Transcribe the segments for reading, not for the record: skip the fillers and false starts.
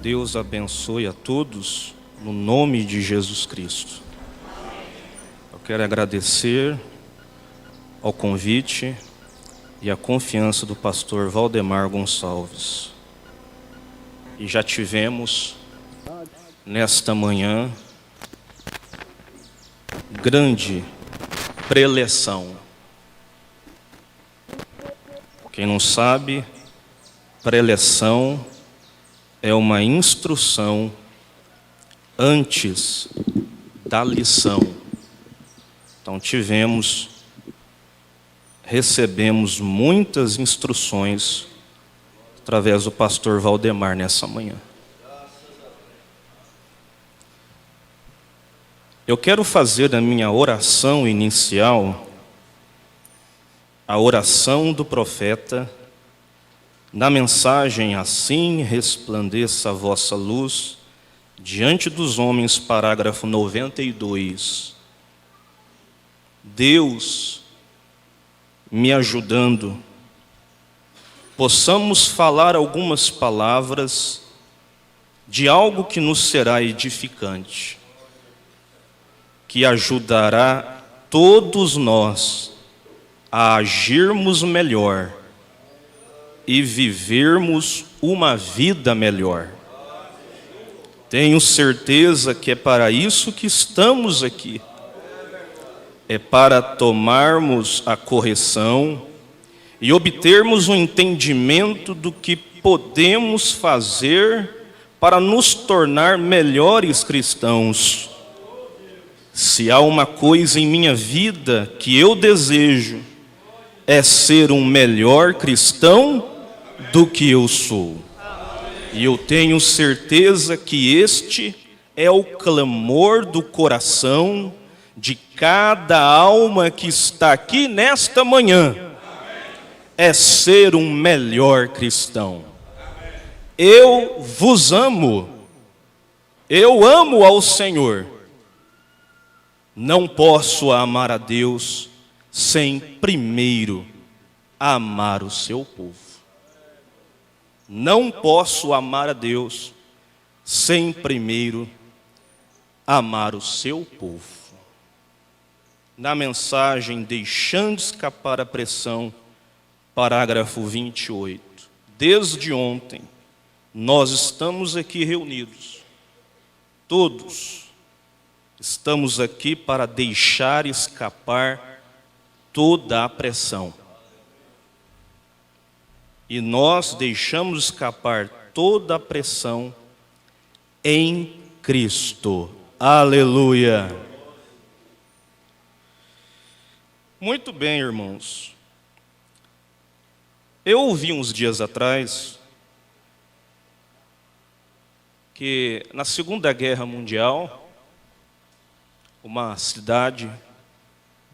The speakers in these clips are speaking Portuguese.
Deus abençoe a todos, no nome de Jesus Cristo. Eu quero agradecer ao convite e à confiança do pastor Valdemar Gonçalves. E já tivemos, nesta manhã, grande preleção. Quem não sabe, preleção é uma instrução antes da lição. Então recebemos muitas instruções através do pastor Valdemar nessa manhã. Eu quero fazer da minha oração inicial a oração do profeta, na mensagem assim resplandeça a vossa luz diante dos homens, parágrafo 92. Deus me ajudando, possamos falar algumas palavras de algo que nos será edificante, que ajudará todos nós a agirmos melhor e vivermos uma vida melhor. Tenho certeza que é para isso que estamos aqui. É para tomarmos a correção e obtermos um entendimento do que podemos fazer para nos tornar melhores cristãos. Se há uma coisa em minha vida que eu desejo, é ser um melhor cristão do que eu sou. E eu tenho certeza que este é o clamor do coração de cada alma que está aqui nesta manhã. É ser um melhor cristão. Eu vos amo. Eu amo ao Senhor. Não posso amar a Deus sem primeiro amar o seu povo. Não posso amar a Deus sem primeiro amar o seu povo. Na mensagem Deixando Escapar a Pressão, parágrafo 28. Desde ontem, nós estamos aqui reunidos. Todos estamos aqui para deixar escapar toda a pressão. E nós deixamos escapar toda a pressão em Cristo. Aleluia! Muito bem, irmãos. Eu ouvi uns dias atrás que na Segunda Guerra Mundial, uma cidade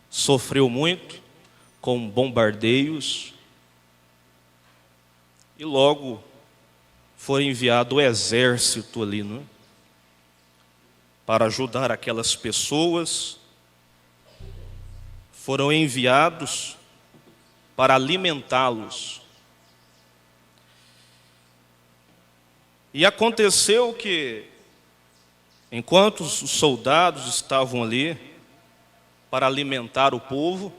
sofreu muito com bombardeios e logo foi enviado o exército ali, né, para ajudar aquelas pessoas. Foram enviados para alimentá-los. E aconteceu que, enquanto os soldados estavam ali para alimentar o povo,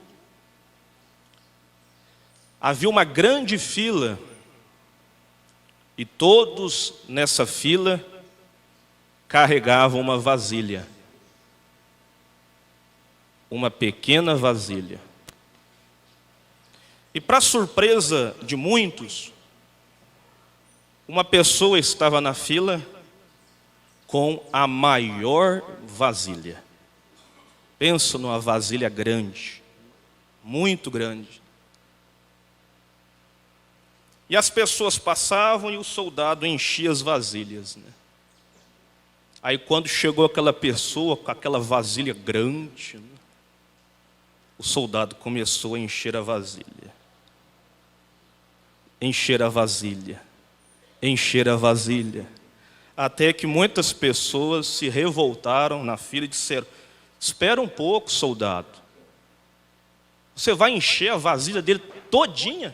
havia uma grande fila, e todos nessa fila carregavam uma vasilha. Uma pequena vasilha. E para surpresa de muitos, uma pessoa estava na fila com a maior vasilha. Pensa numa vasilha grande, muito grande. E as pessoas passavam e o soldado enchia as vasilhas, né? Aí quando chegou aquela pessoa com aquela vasilha grande, né, o soldado começou a encher a vasilha. Encher a vasilha. Encher a vasilha. Até que muitas pessoas se revoltaram na fila e disseram: espera um pouco, soldado. Você vai encher a vasilha dele todinha?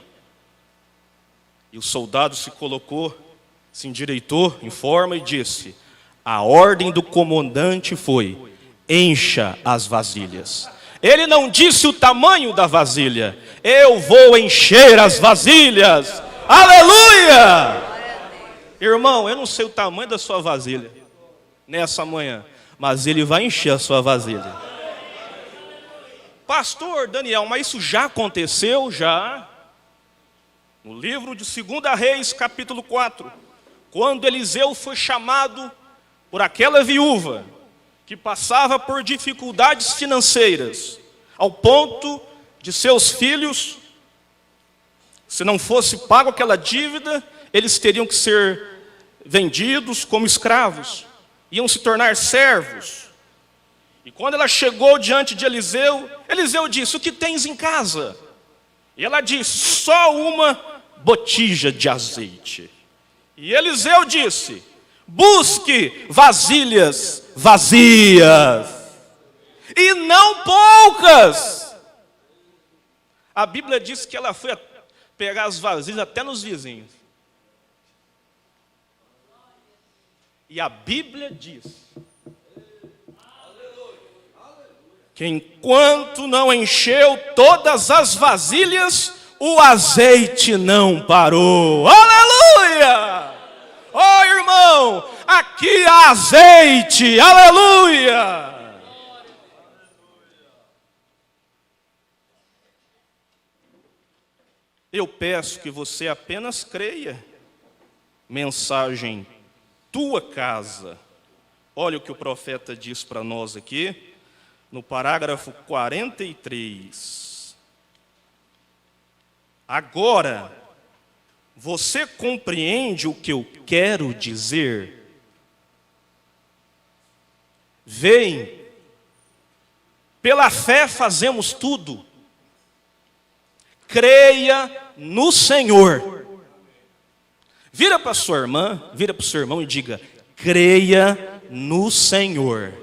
E o soldado se colocou se endireitou em forma e disse: a ordem do comandante foi: encha as vasilhas. Ele não disse o tamanho da vasilha. Eu vou encher as vasilhas. Aleluia! Irmão, eu não sei o tamanho da sua vasilha nessa manhã, mas Ele vai encher a sua vasilha. Pastor Daniel, mas isso já aconteceu? Já. No livro de 2 Reis, capítulo 4, quando Eliseu foi chamado por aquela viúva que passava por dificuldades financeiras, ao ponto de seus filhos, se não fosse pago aquela dívida, eles teriam que ser vendidos como escravos, iam se tornar servos. E quando ela chegou diante de Eliseu, Eliseu disse: o que tens em casa? E ela disse: só uma botija de azeite. E Eliseu disse: busque vasilhas vazias, e não poucas. A Bíblia diz que ela foi pegar as vasilhas até nos vizinhos. E a Bíblia diz que enquanto não encheu todas as vasilhas, o azeite não parou. Aleluia! Oh, irmão, aqui há azeite. Aleluia! Eu peço que você apenas creia. Mensagem: tua casa. Olha o que o profeta diz para nós aqui, no parágrafo 43. Agora, você compreende o que eu quero dizer? Vem, pela fé fazemos tudo. Creia no Senhor. Vira para sua irmã, vira para o seu irmão e diga: creia no Senhor.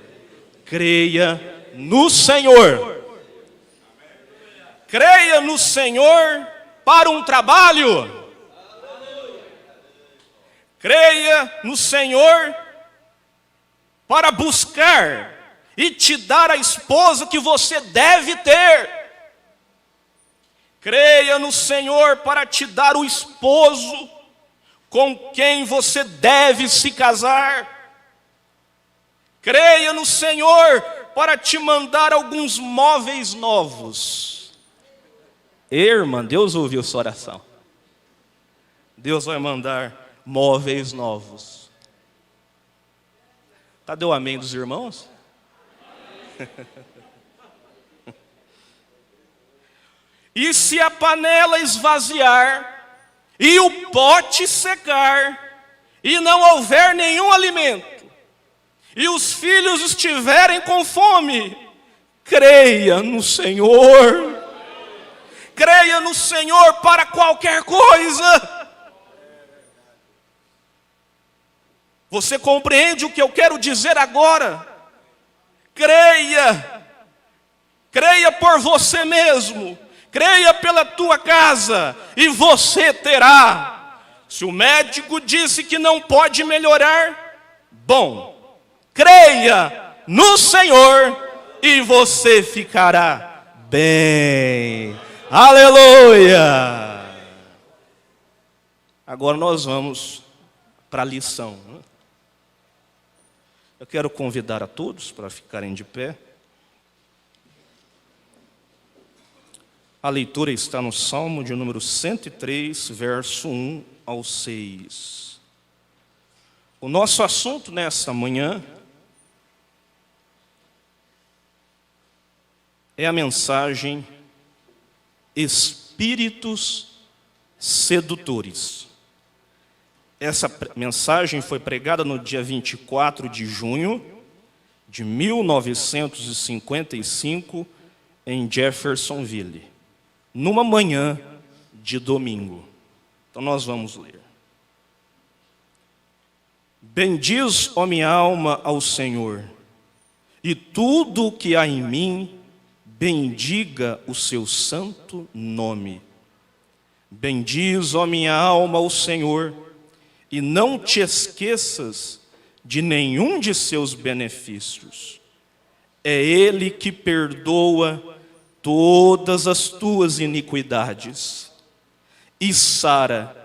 Creia no Senhor. Creia no Senhor para um trabalho. Creia no Senhor para buscar e te dar a esposa que você deve ter. Creia no Senhor para te dar o esposo com quem você deve se casar. Creia no Senhor para te mandar alguns móveis novos. Irmã, Deus ouviu sua oração. Deus vai mandar móveis novos. Cadê o amém dos irmãos? E se a panela esvaziar, e o pote secar, e não houver nenhum alimento, e os filhos estiverem com fome, creia no Senhor. Creia no Senhor para qualquer coisa. Você compreende o que eu quero dizer agora? Creia. Creia por você mesmo. Creia pela tua casa e você terá. Se o médico disse que não pode melhorar, bom, creia no Senhor e você ficará bem. Aleluia! Agora nós vamos para a lição. Eu quero convidar a todos para ficarem de pé. A leitura está no Salmo de número 103, verso 1 ao 6. O nosso assunto nesta manhã é a mensagem Espíritos Sedutores. Essa mensagem foi pregada no dia 24 de junho de 1955 em Jeffersonville, numa manhã de domingo. Então nós vamos ler. Bendiz, ó minha alma, ao Senhor, e tudo o que há em mim, bendiga o seu santo nome. Bendiz, ó minha alma, ao Senhor, e não te esqueças de nenhum de seus benefícios. É Ele que perdoa todas as tuas iniquidades e sara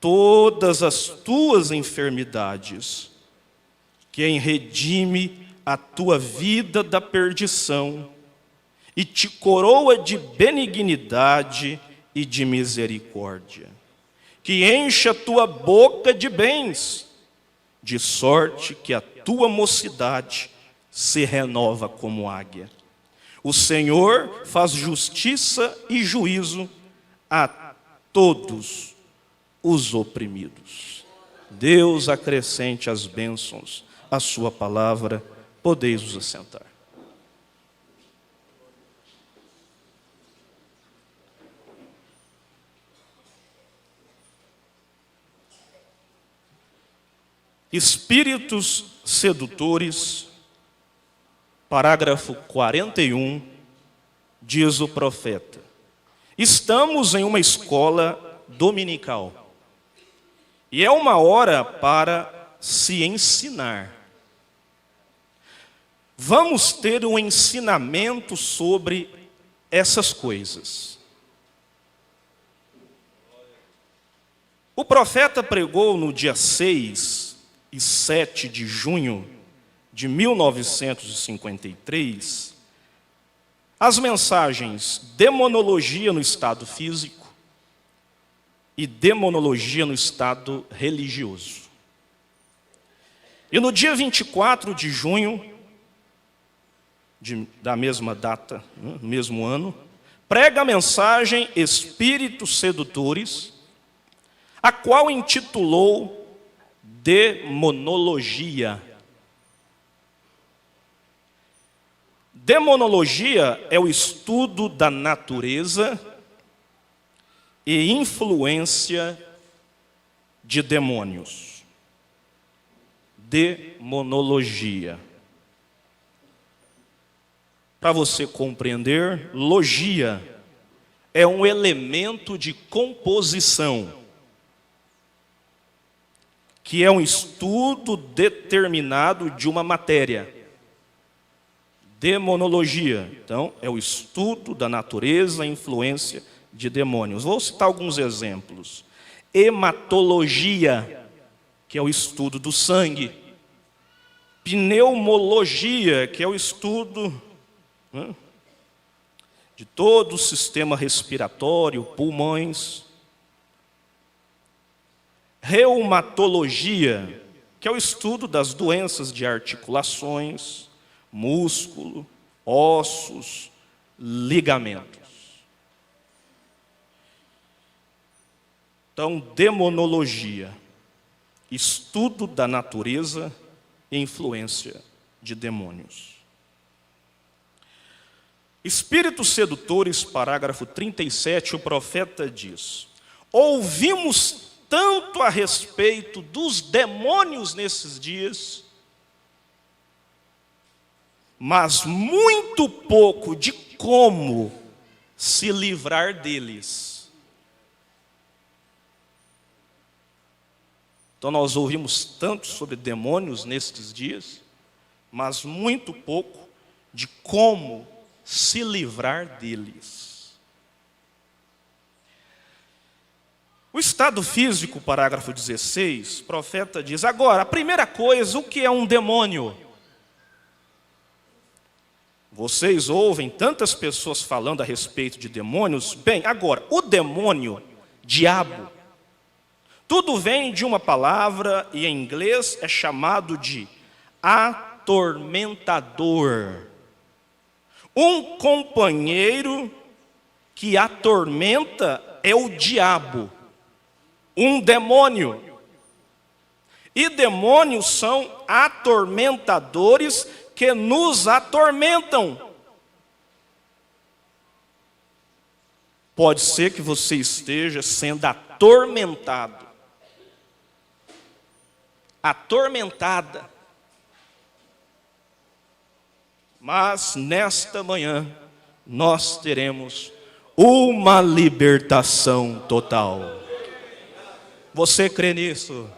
todas as tuas enfermidades, quem redime a tua vida da perdição e te coroa de benignidade e de misericórdia, que enche a tua boca de bens, de sorte que a tua mocidade se renova como águia. O Senhor faz justiça e juízo a todos os oprimidos. Deus acrescente as bênçãos à sua palavra. Podeis vos assentar. Espíritos sedutores, parágrafo 41, diz o profeta: estamos em uma escola dominical e é uma hora para se ensinar. Vamos ter um ensinamento sobre essas coisas. O profeta pregou no dia 6 e 7 de junho de 1953 as mensagens Demonologia no estado físico e Demonologia no estado religioso. E no dia 24 de junho da mesma data, no mesmo ano, prega a mensagem Espíritos Sedutores, a qual intitulou Demonologia. Demonologia é o estudo da natureza e influência de demônios. Demonologia. Para você compreender, logia é um elemento de composição, que é um estudo determinado de uma matéria. Demonologia, então, é o estudo da natureza e influência de demônios. Vou citar alguns exemplos. Hematologia, que é o estudo do sangue. Pneumologia, que é o estudo de todo o sistema respiratório, pulmões. Reumatologia, que é o estudo das doenças de articulações, músculo, ossos, ligamentos. Então, demonologia, estudo da natureza e influência de demônios. Espíritos sedutores, parágrafo 37, o profeta diz: ouvimos tanto a respeito dos demônios nesses dias, mas muito pouco de como se livrar deles. Então nós ouvimos tanto sobre demônios nestes dias, mas muito pouco de como se livrar deles. O estado físico, parágrafo 16, o profeta diz: agora, a primeira coisa, o que é um demônio? Vocês ouvem tantas pessoas falando a respeito de demônios. Bem, agora, o demônio, diabo, tudo vem de uma palavra e em inglês é chamado de atormentador. Um companheiro que atormenta é o diabo, um demônio. E demônios são atormentadores que nos atormentam. Pode ser que você esteja sendo atormentado, atormentada. Mas nesta manhã nós teremos uma libertação total. Você crê nisso?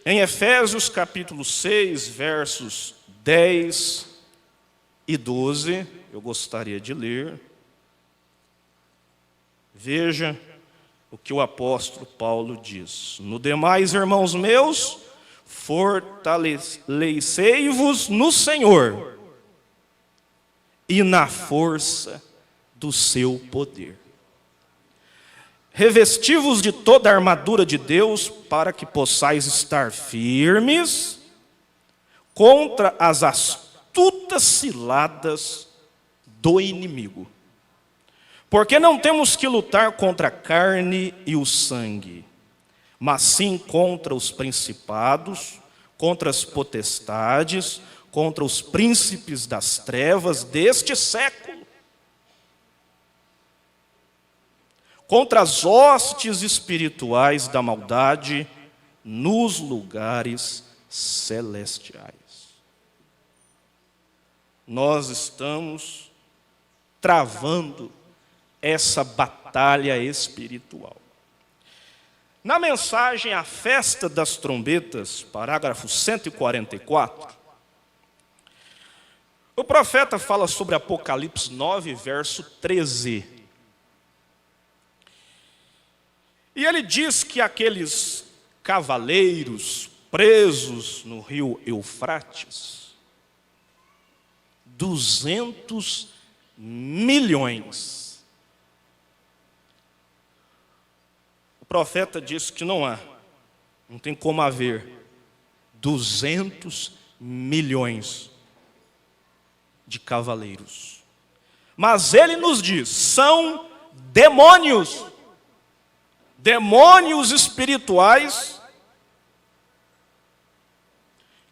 Em Efésios capítulo 6, versos 10 e 12, eu gostaria de ler. Veja o que o apóstolo Paulo diz. No demais, irmãos meus, fortalecei-vos no Senhor e na força do seu poder. Revesti-vos de toda a armadura de Deus para que possais estar firmes contra as astutas ciladas do inimigo. Porque não temos que lutar contra a carne e o sangue, mas sim contra os principados, contra as potestades, contra os príncipes das trevas deste século, contra as hostes espirituais da maldade nos lugares celestiais. Nós estamos travando essa batalha espiritual. Na mensagem A Festa das Trombetas, parágrafo 144, o profeta fala sobre Apocalipse 9, verso 13. E ele diz que aqueles cavaleiros presos no rio Eufrates, 200 milhões. O profeta disse que não tem como haver 200 milhões de cavaleiros. Mas ele nos diz, são demônios, demônios espirituais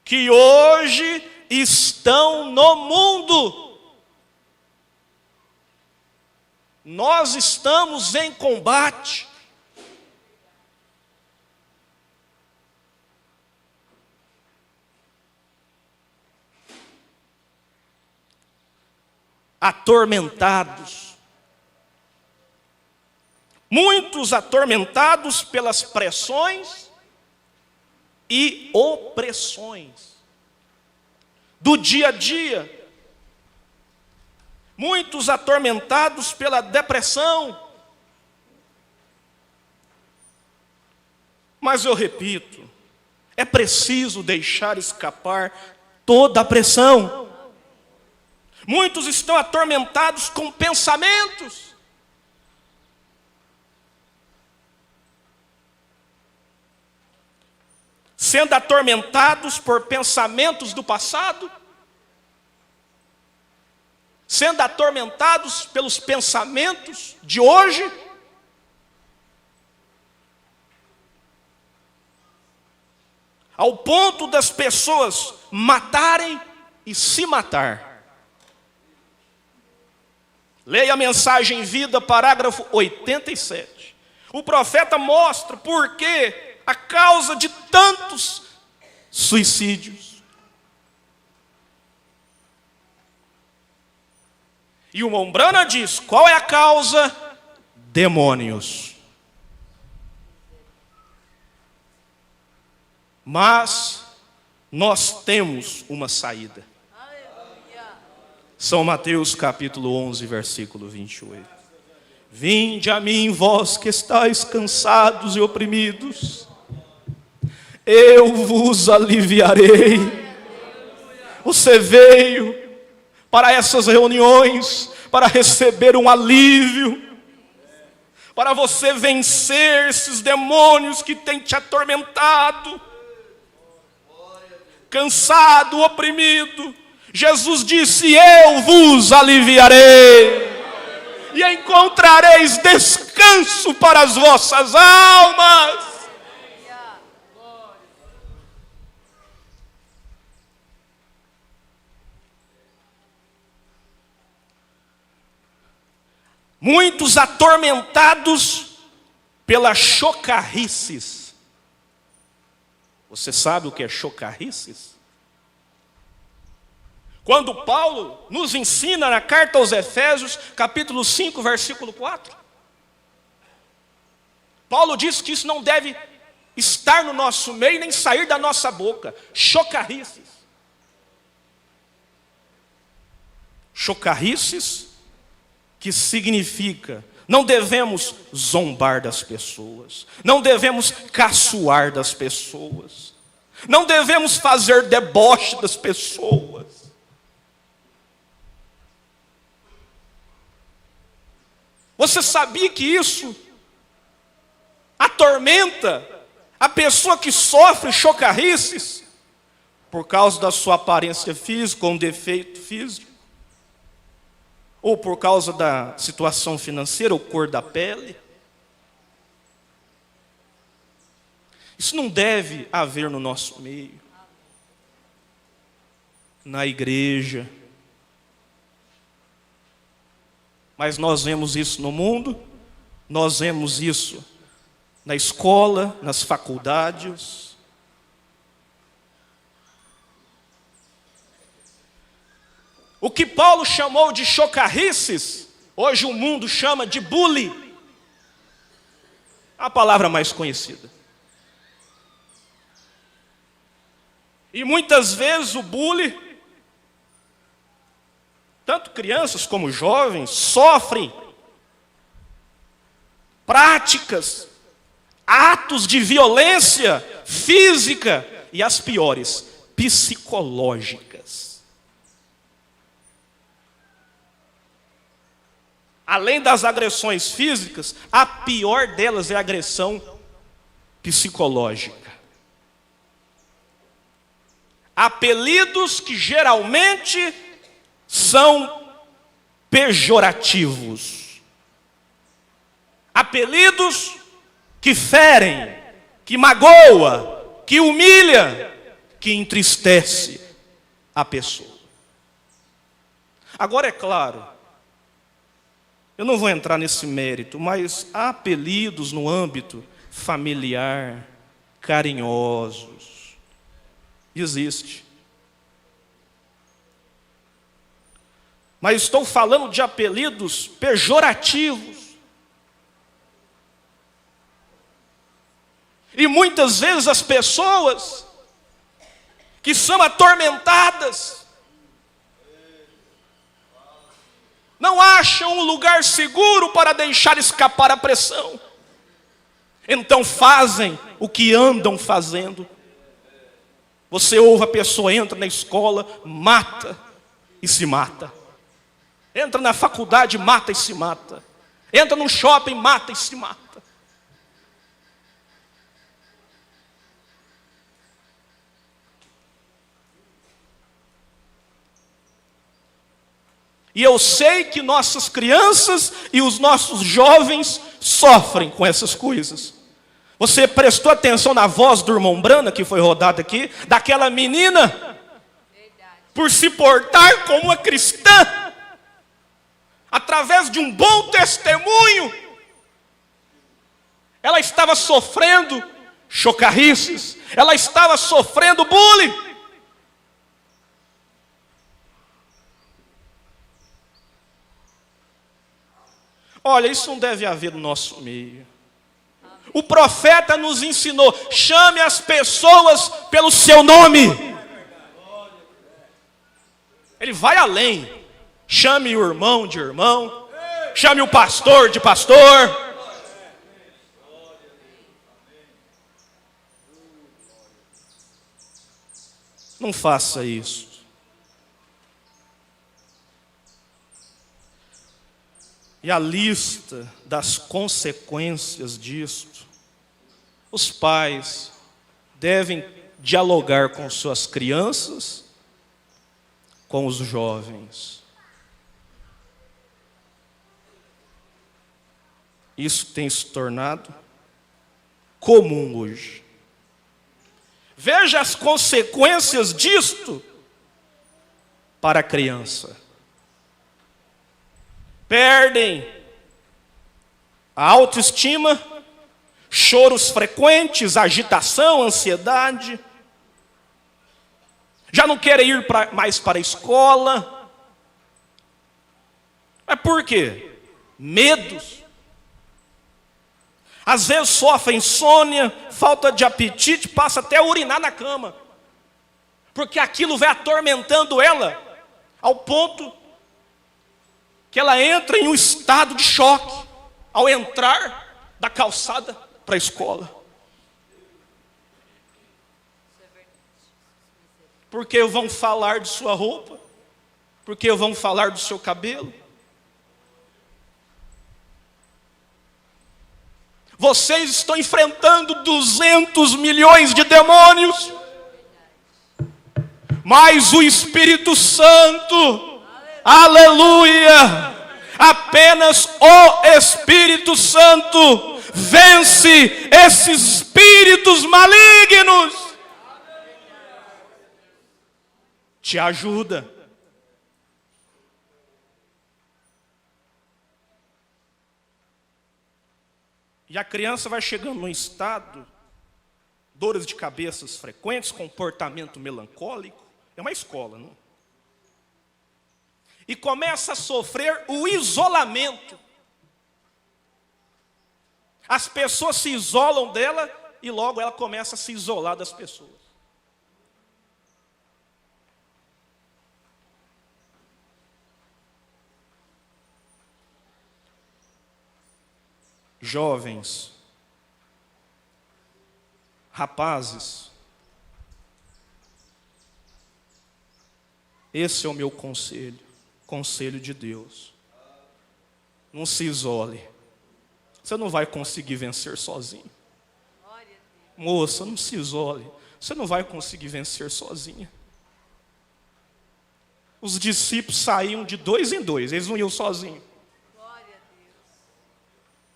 que hoje estão no mundo. Nós estamos em combate. Atormentados. Muitos atormentados pelas pressões e opressões do dia a dia. Muitos atormentados pela depressão. Mas eu repito, é preciso deixar escapar toda a pressão. Muitos estão atormentados com pensamentos. Sendo atormentados por pensamentos do passado. Sendo atormentados pelos pensamentos de hoje. Ao ponto das pessoas matarem e se matar. Leia a mensagem Vida, parágrafo 87. O profeta mostra por que a causa de tantos suicídios. E o Mombrana diz, qual é a causa? Demônios. Mas nós temos uma saída. São Mateus capítulo 11, versículo 28. Vinde a mim, vós que estáis cansados e oprimidos, eu vos aliviarei. Você veio para essas reuniões, para receber um alívio, para você vencer esses demônios que têm te atormentado, cansado, oprimido. Jesus disse, eu vos aliviarei, e encontrareis descanso para as vossas almas. Muitos atormentados pela chocarrices. Você sabe o que é chocarrices? Quando Paulo nos ensina na carta aos Efésios, capítulo 5, versículo 4. Paulo diz que isso não deve estar no nosso meio, nem sair da nossa boca. Chocarrices. Chocarrices, que significa, não devemos zombar das pessoas, não devemos caçoar das pessoas, não devemos fazer deboche das pessoas. Você sabia que isso atormenta a pessoa que sofre chocarrices por causa da sua aparência física ou um defeito físico? Ou por causa da situação financeira ou cor da pele? Isso não deve haver no nosso meio, na igreja. Mas nós vemos isso no mundo, nós vemos isso na escola, nas faculdades. O que Paulo chamou de chocarrices, hoje o mundo chama de bullying. A palavra mais conhecida. E muitas vezes o bullying, tanto crianças como jovens, sofrem práticas, atos de violência física e as piores, psicológicas. Além das agressões físicas, a pior delas é a agressão psicológica. Apelidos que geralmente são pejorativos. Apelidos que ferem, que magoa, que humilha, que entristece a pessoa. Agora é claro, eu não vou entrar nesse mérito, mas há apelidos no âmbito familiar, carinhosos. Existe. Mas estou falando de apelidos pejorativos. E muitas vezes as pessoas que são atormentadas não acham um lugar seguro para deixar escapar a pressão. Então fazem o que andam fazendo. Você ouve a pessoa, entra na escola, mata e se mata. Entra na faculdade, mata e se mata. Entra no shopping, mata e se mata. E eu sei que nossas crianças e os nossos jovens sofrem com essas coisas. Você prestou atenção na voz do irmão Brana, que foi rodada aqui, daquela menina, por se portar como uma cristã, através de um bom testemunho, ela estava sofrendo chocarrices, ela estava sofrendo bullying. Olha, isso não deve haver no nosso meio. O profeta nos ensinou, chame as pessoas pelo seu nome. Ele vai além. Chame o irmão de irmão, chame o pastor de pastor. Não faça isso. E a lista das consequências disto, os pais devem dialogar com suas crianças, com os jovens. Isso tem se tornado comum hoje. Veja as consequências disto para a criança. Perdem a autoestima, choros frequentes, agitação, ansiedade. Já não querem ir mais para a escola. Mas por quê? Medos. Às vezes sofre insônia, falta de apetite, passa até a urinar na cama. Porque aquilo vai atormentando ela, ao ponto que ela entra em um estado de choque, ao entrar da calçada para a escola. Porque vão falar de sua roupa, porque vão falar do seu cabelo. Vocês estão enfrentando 200 milhões de demônios, mas o Espírito Santo, aleluia, apenas o Espírito Santo vence esses espíritos malignos. Te ajuda. E a criança vai chegando num estado, dores de cabeças frequentes, comportamento melancólico. É uma escola, não? E começa a sofrer o isolamento. As pessoas se isolam dela e logo ela começa a se isolar das pessoas. Jovens, rapazes, esse é o meu conselho, conselho de Deus. Não se isole. Você não vai conseguir vencer sozinho. Moça, não se isole. Você não vai conseguir vencer sozinha. Os discípulos saíam de 2 em 2, eles não iam sozinhos.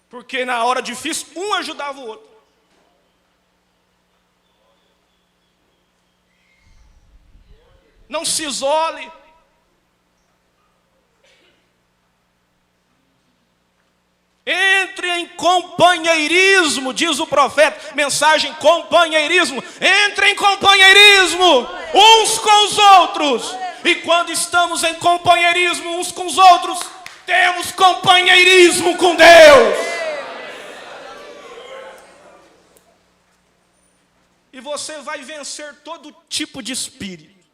Porque na hora difícil, um ajudava o outro. Não se isole. Entre em companheirismo, diz o profeta. Mensagem: companheirismo. Entre em companheirismo uns com os outros. E quando estamos em companheirismo uns com os outros, temos companheirismo com Deus. E você vai vencer todo tipo de espírito.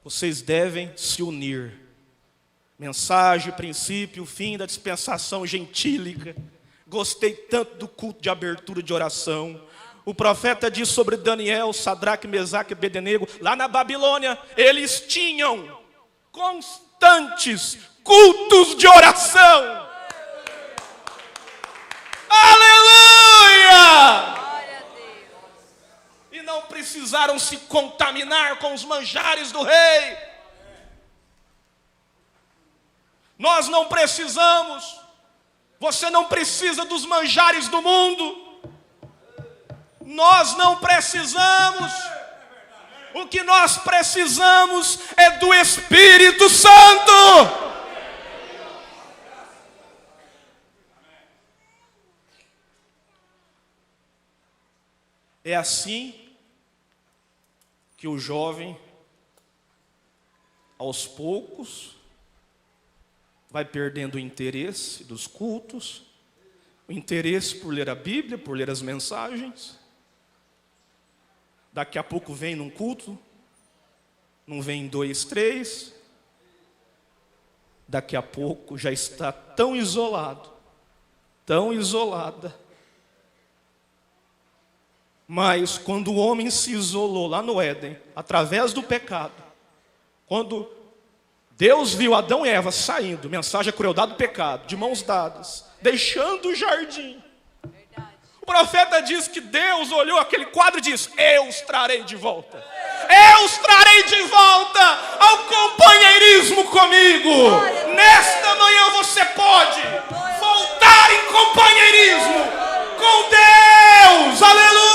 Vocês devem se unir. Mensagem, princípio, fim da dispensação gentílica. Gostei tanto do culto de abertura de oração. O profeta diz sobre Daniel, Sadraque, Mesaque e Abednego. Lá na Babilônia, eles tinham constantes cultos de oração. Aleluia! E não precisaram se contaminar com os manjares do rei. Nós não precisamos. Você não precisa dos manjares do mundo. Nós não precisamos. O que nós precisamos é do Espírito Santo. É assim que o jovem, aos poucos, vai perdendo o interesse dos cultos, o interesse por ler a Bíblia, por ler as mensagens. Daqui a pouco vem num culto, não vem 2, 3. Daqui a pouco já está tão isolado, tão isolada. Mas quando o homem se isolou lá no Éden, através do pecado, quando Deus viu Adão e Eva saindo, mensagem: a crueldade do pecado, de mãos dadas, deixando o jardim. O profeta diz que Deus olhou aquele quadro e disse: eu os trarei de volta. Eu os trarei de volta ao companheirismo comigo. Nesta manhã você pode voltar em companheirismo com Deus. Aleluia!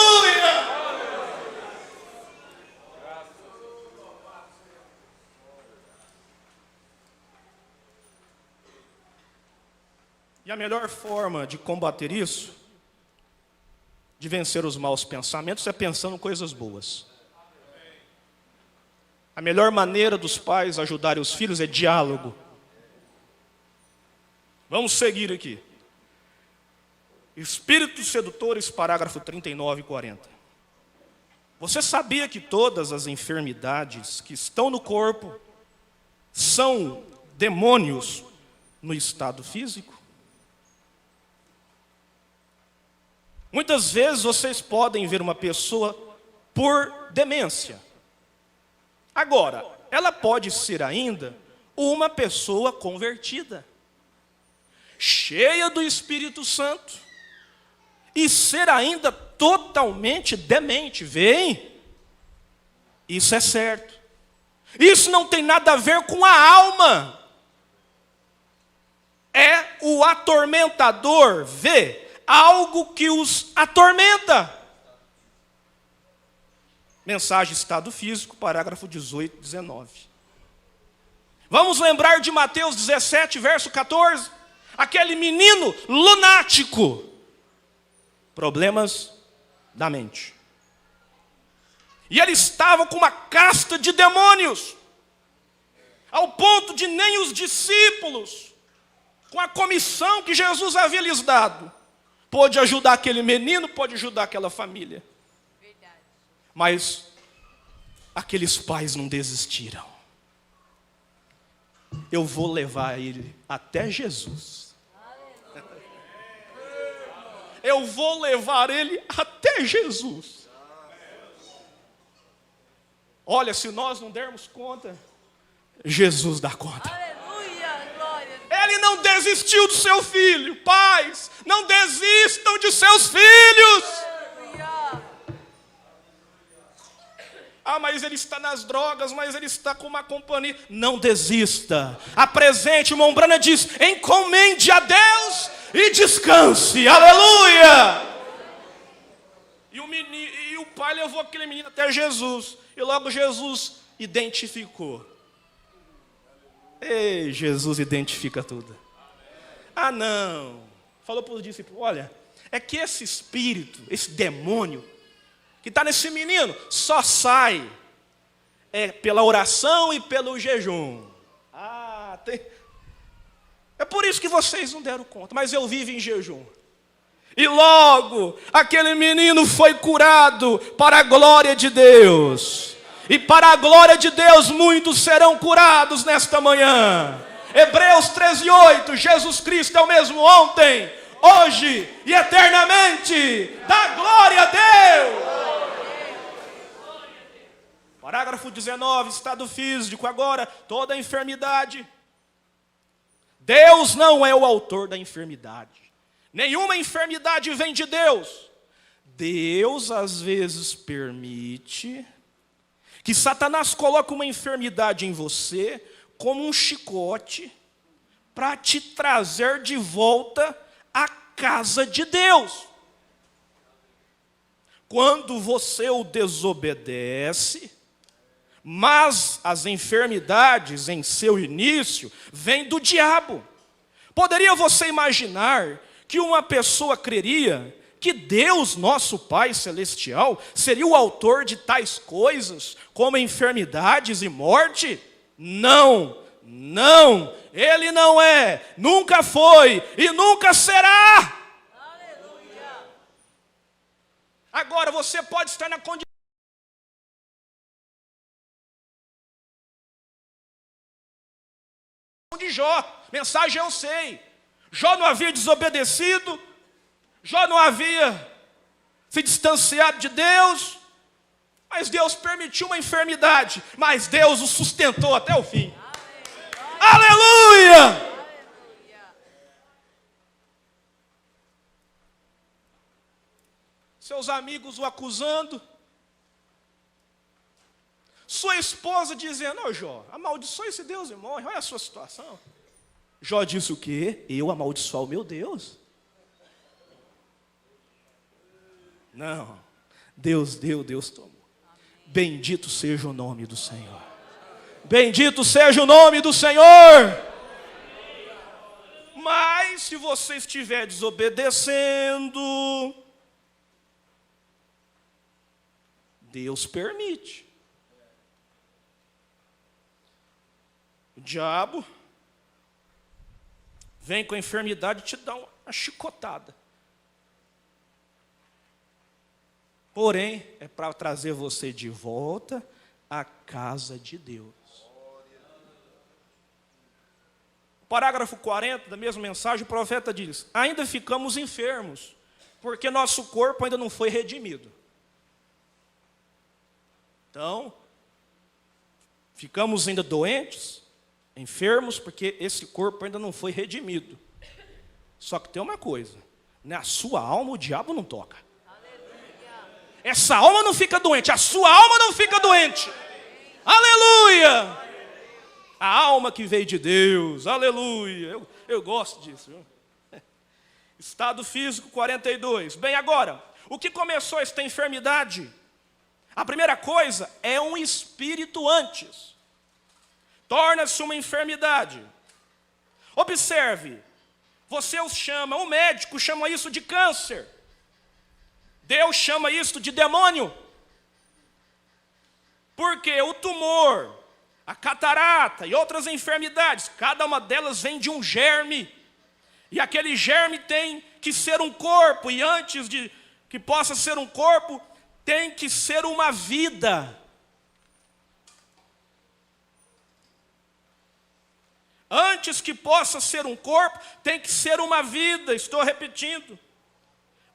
E a melhor forma de combater isso, de vencer os maus pensamentos, é pensando coisas boas. A melhor maneira dos pais ajudarem os filhos é diálogo. Vamos seguir aqui. Espíritos sedutores, parágrafo 39 e 40. Você sabia que todas as enfermidades que estão no corpo são demônios no estado físico? Muitas vezes vocês podem ver uma pessoa por demência. Agora, ela pode ser ainda uma pessoa convertida, cheia do Espírito Santo, e ser ainda totalmente demente. Vem? Isso é certo. Isso não tem nada a ver com a alma. É o atormentador ver algo que os atormenta. Mensagem Estado Físico, parágrafo 18 e 19. Vamos lembrar de Mateus 17, verso 14. Aquele menino lunático. Problemas da mente. E ele estava com uma casta de demônios, ao ponto de nem os discípulos, com a comissão que Jesus havia lhes dado, pôde ajudar aquele menino, pôde ajudar aquela família. Verdade. Mas aqueles pais não desistiram. Eu vou levar ele até Jesus. Eu vou levar ele até Jesus. Olha, se nós não dermos conta, Jesus dá conta. Aleluia, glória. Ele não desistiu do seu filho. Pais, não desistam de seus filhos. Aleluia. Ah, mas ele está nas drogas, mas ele está com uma companhia. Não desista. Apresente, irmão Brana diz, encomende a Deus e descanse. Aleluia. E o pai levou aquele menino até Jesus. E logo Jesus identificou. Ei, Jesus identifica tudo. Ah, não. Falou para os discípulos, olha, é que esse espírito, esse demônio, que está nesse menino, só sai pela oração e pelo jejum. É por isso que vocês não deram conta, mas eu vivo em jejum. E logo, aquele menino foi curado para a glória de Deus. E para a glória de Deus, muitos serão curados nesta manhã. Hebreus 13:8, Jesus Cristo é o mesmo ontem, hoje e eternamente. Dá glória a Deus. Parágrafo 19, estado físico. Agora, toda enfermidade. Deus não é o autor da enfermidade. Nenhuma enfermidade vem de Deus. Deus, às vezes, permite que Satanás coloque uma enfermidade em você como um chicote para te trazer de volta à casa de Deus. Quando você o desobedece, mas as enfermidades em seu início vêm do diabo. Poderia você imaginar que uma pessoa creria que Deus, nosso Pai Celestial, seria o autor de tais coisas, como enfermidades e morte? Não, não, Ele não é, nunca foi e nunca será. Aleluia. Agora, você pode estar na condição de Jó. Mensagem eu sei. Jó não havia desobedecido, Jó não havia se distanciado de Deus, mas Deus permitiu uma enfermidade, mas Deus o sustentou até o fim. Aleluia! Aleluia. Seus amigos o acusando, sua esposa dizendo, ô Jó, amaldiçoa esse Deus e morre, olha a sua situação. Jó disse o quê? Eu amaldiçoar o meu Deus? Não, Deus deu, Deus tomou. Bendito seja o nome do Senhor. Bendito seja o nome do Senhor. Mas se você estiver desobedecendo, Deus permite. O diabo vem com a enfermidade e te dá uma chicotada. Porém, é para trazer você de volta à casa de Deus. Parágrafo 40 da mesma mensagem, o profeta diz: ainda ficamos enfermos, porque nosso corpo ainda não foi redimido. Então, ficamos ainda doentes, enfermos, porque esse corpo ainda não foi redimido. Só que tem uma coisa: na sua alma o diabo não toca. Essa alma não fica doente, a sua alma não fica doente. Aleluia! A alma que veio de Deus, aleluia. Eu gosto disso. Viu? Estado físico 42. Bem, agora, o que começou esta enfermidade? A primeira coisa é um espírito antes. Torna-se uma enfermidade. Observe, você os chama, o médico chama isso de câncer. Deus chama isso de demônio. Porque o tumor, a catarata e outras enfermidades, cada uma delas vem de um germe. E aquele germe tem que ser um corpo. E antes de que possa ser um corpo, tem que ser uma vida. Antes que possa ser um corpo, tem que ser uma vida. Estou repetindo.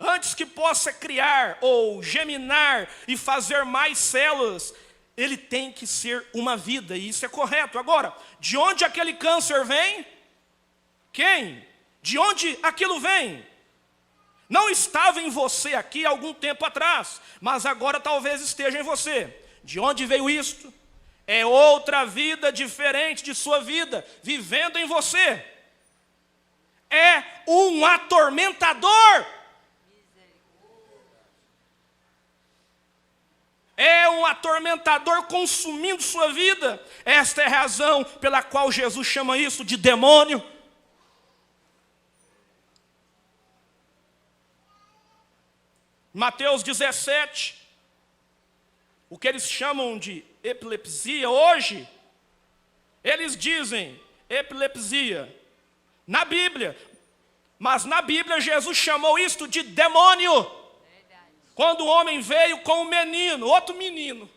Antes que possa criar ou geminar e fazer mais células, ele tem que ser uma vida, e isso é correto. Agora, de onde aquele câncer vem? Quem? De onde aquilo vem? Não estava em você aqui há algum tempo atrás, mas agora talvez esteja em você. De onde veio isto? É outra vida diferente de sua vida, vivendo em você. É um atormentador. É um atormentador consumindo sua vida. Esta é a razão pela qual Jesus chama isso de demônio. Mateus 17, o que eles chamam de epilepsia hoje, eles dizem epilepsia na Bíblia, mas na Bíblia Jesus chamou isto de demônio. Quando o homem veio com um menino, outro menino,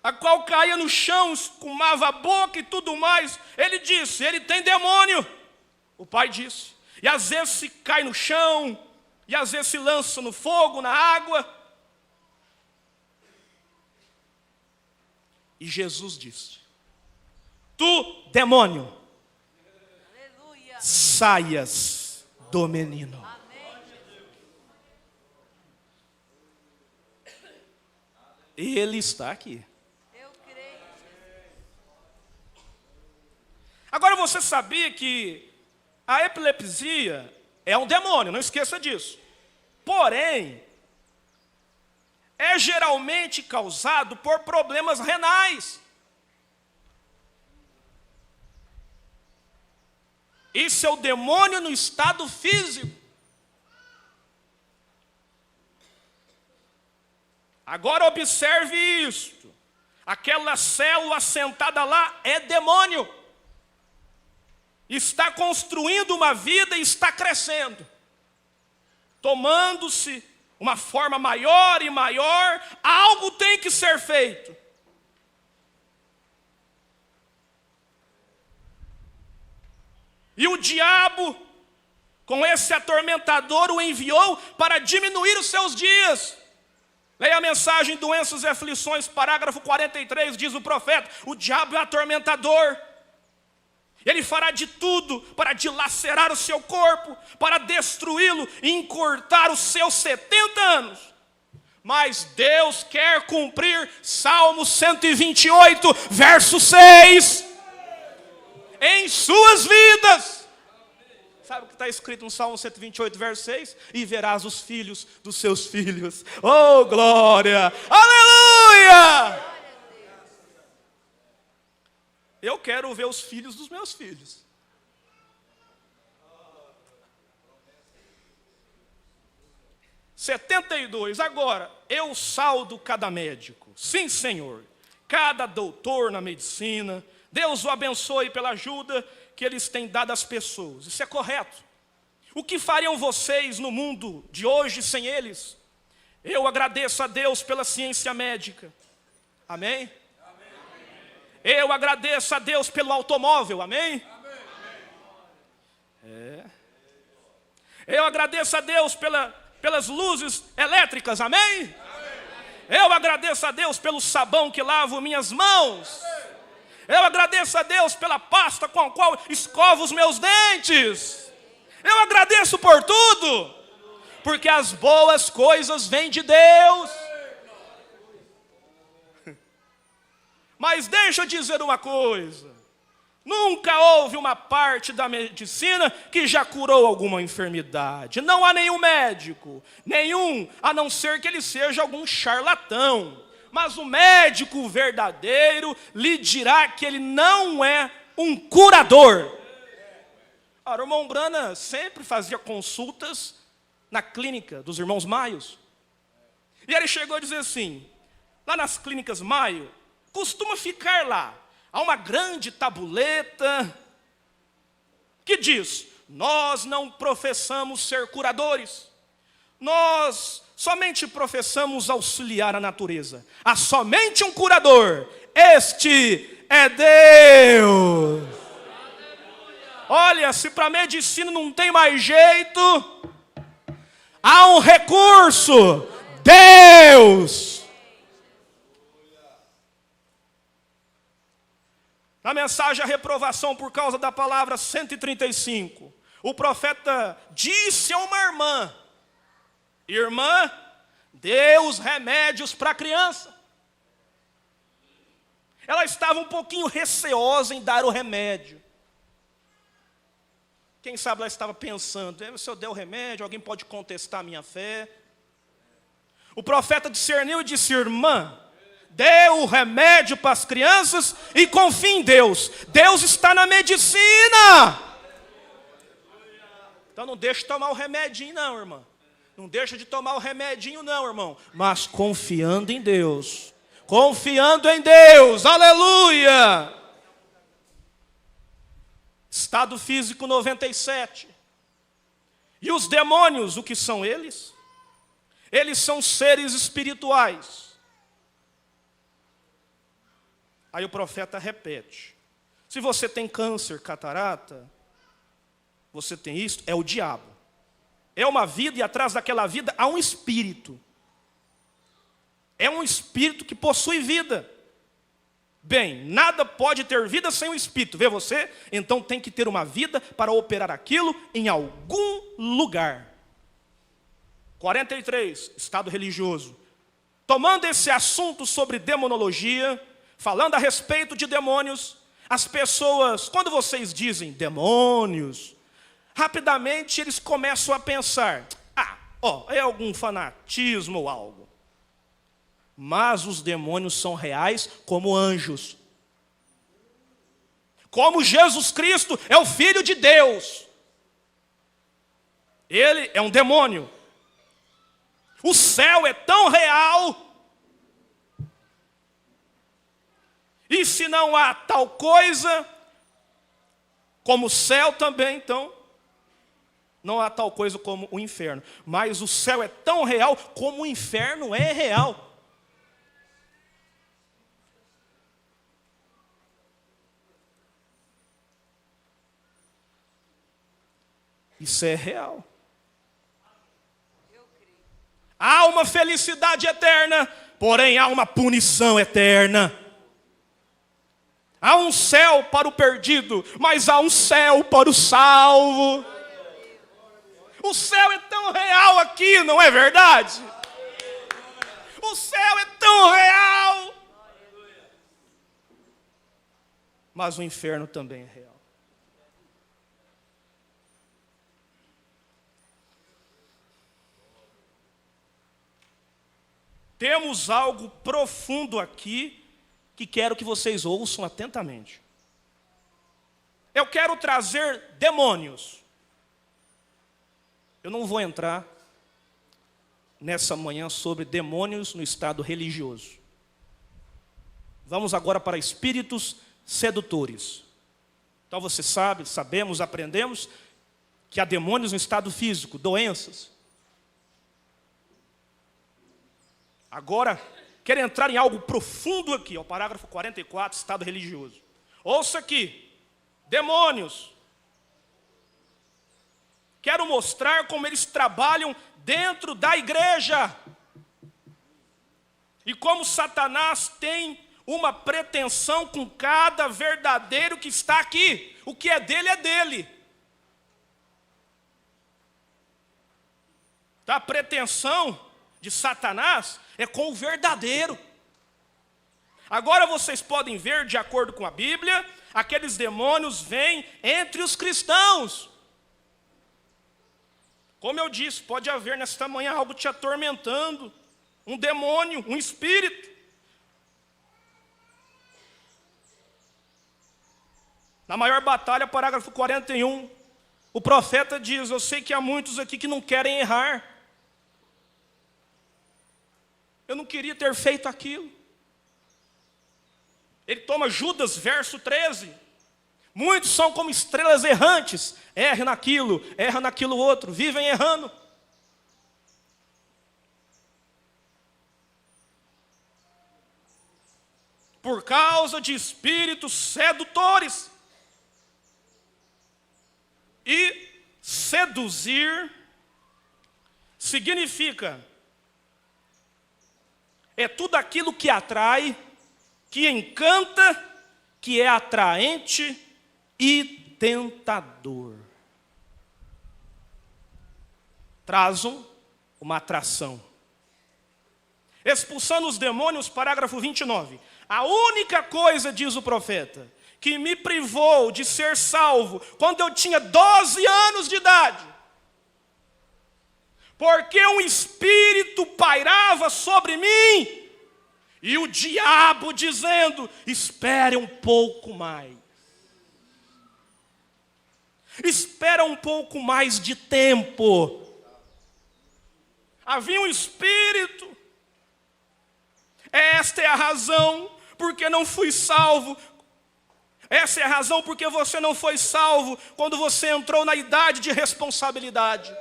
a qual caía no chão, escumava a boca e tudo mais, ele disse, ele tem demônio. O pai disse. E às vezes se cai no chão, e às vezes se lança no fogo, na água. E Jesus disse: tu, demônio, Aleluia. saias do menino. Amém. Ele está aqui. Eu creio. Agora você sabia que a epilepsia é um demônio, não esqueça disso. Porém, é geralmente causado por problemas renais. Isso é o demônio no estado físico. Agora observe isto. Aquela célula sentada lá é demônio. Está construindo uma vida e está crescendo. Tomando-se uma forma maior e maior, algo tem que ser feito. E o diabo, com esse atormentador, o enviou para diminuir os seus dias. Leia a mensagem Doenças e Aflições, parágrafo 43, diz o profeta: o diabo é atormentador. Ele fará de tudo para dilacerar o seu corpo, para destruí-lo e encurtar os seus 70 anos. Mas Deus quer cumprir Salmo 128, verso 6. Em suas vidas. Sabe o que está escrito no Salmo 128, verso 6? E verás os filhos dos seus filhos. Oh, glória! Aleluia! Eu quero ver os filhos dos meus filhos. (72) Agora, eu saldo cada médico. Sim, Senhor. Cada doutor na medicina, Deus o abençoe pela ajuda que eles têm dado às pessoas. Isso é correto. O que fariam vocês no mundo de hoje sem eles? Eu agradeço a Deus pela ciência médica. Amém? Eu agradeço a Deus pelo automóvel. Amém? Eu agradeço a Deus pelas luzes elétricas. Amém? Eu agradeço a Deus pelo sabão que lavo minhas mãos. Eu agradeço a Deus pela pasta com a qual escovo os meus dentes. Eu agradeço por tudo, porque as boas coisas vêm de Deus. Mas deixa eu dizer uma coisa. Nunca houve uma parte da medicina que já curou alguma enfermidade. Não há nenhum médico, nenhum, a não ser que ele seja algum charlatão. Mas o médico verdadeiro lhe dirá que ele não é um curador. O irmão Brana sempre fazia consultas na clínica dos irmãos Maios. E ele chegou a dizer assim, lá nas clínicas Maio, costuma ficar lá, há uma grande tabuleta que diz, nós não professamos ser curadores, nós somente professamos auxiliar a natureza. Há somente um curador, este é Deus. Olha, se para a medicina não tem mais jeito, há um recurso, Deus. Na mensagem a reprovação por causa da palavra 135, o profeta disse a uma irmã, irmã, dê os remédios para a criança. Ela estava um pouquinho receosa em dar o remédio. Quem sabe ela estava pensando, se eu der o remédio, alguém pode contestar a minha fé. O profeta discerniu e disse, irmã, dê o remédio para as crianças e confie em Deus. Deus está na medicina. Então não deixe de tomar o remedinho não, irmã. Não deixa de tomar o remedinho não, irmão. Mas confiando em Deus. Confiando em Deus. Aleluia. Estado físico 97. E os demônios, o que são eles? Eles são seres espirituais. Aí o profeta repete. Se você tem câncer, catarata, você tem isso, é o diabo. É uma vida e atrás daquela vida há um espírito. É um espírito que possui vida. Bem, nada pode ter vida sem o espírito. Vê você? Então tem que ter uma vida para operar aquilo em algum lugar. 43, estado religioso. Tomando esse assunto sobre demonologia, falando a respeito de demônios, as pessoas, quando vocês dizem demônios, rapidamente eles começam a pensar, é algum fanatismo ou algo. Mas os demônios são reais como anjos. Como Jesus Cristo é o Filho de Deus. Ele é um demônio. O céu é tão real. E se não há tal coisa como o céu também, então, não há tal coisa como o inferno. Mas o céu é tão real como o inferno é real. Isso é real. Há uma felicidade eterna, porém há uma punição eterna. Há um céu para o perdido, mas há um céu para o salvo. O céu é tão real aqui, não é verdade? O céu é tão real. Mas o inferno também é real. Temos algo profundo aqui que quero que vocês ouçam atentamente. Eu quero trazer demônios. Eu não vou entrar nessa manhã sobre demônios no estado religioso. Vamos agora para espíritos sedutores. Então você sabe, sabemos, aprendemos que há demônios no estado físico, doenças. Agora, quero entrar em algo profundo aqui, ó, parágrafo 44, estado religioso. Ouça aqui, demônios. Quero mostrar como eles trabalham dentro da igreja. E como Satanás tem uma pretensão com cada verdadeiro que está aqui. O que é dele é dele. Tá? A pretensão de Satanás é com o verdadeiro. Agora vocês podem ver, de acordo com a Bíblia, aqueles demônios vêm entre os cristãos. Como eu disse, pode haver nesta manhã algo te atormentando, um demônio, um espírito. Na maior batalha, parágrafo 41, o profeta diz: eu sei que há muitos aqui que não querem errar. Eu não queria ter feito aquilo. Ele toma Judas, verso 13. Muitos são como estrelas errantes. Erra naquilo outro, vivem errando. Por causa de espíritos sedutores. E seduzir significa é tudo aquilo que atrai, que encanta, que é atraente e tentador. Trazem uma atração. Expulsando os demônios, parágrafo 29. A única coisa, diz o profeta, que me privou de ser salvo quando eu tinha 12 anos de idade, porque um espírito pairava sobre mim, e o diabo dizendo: espere um pouco mais. Espera um pouco mais de tempo. Havia um espírito. Esta é a razão porque não fui salvo. Essa é a razão porque você não foi salvo quando você entrou na idade de responsabilidade.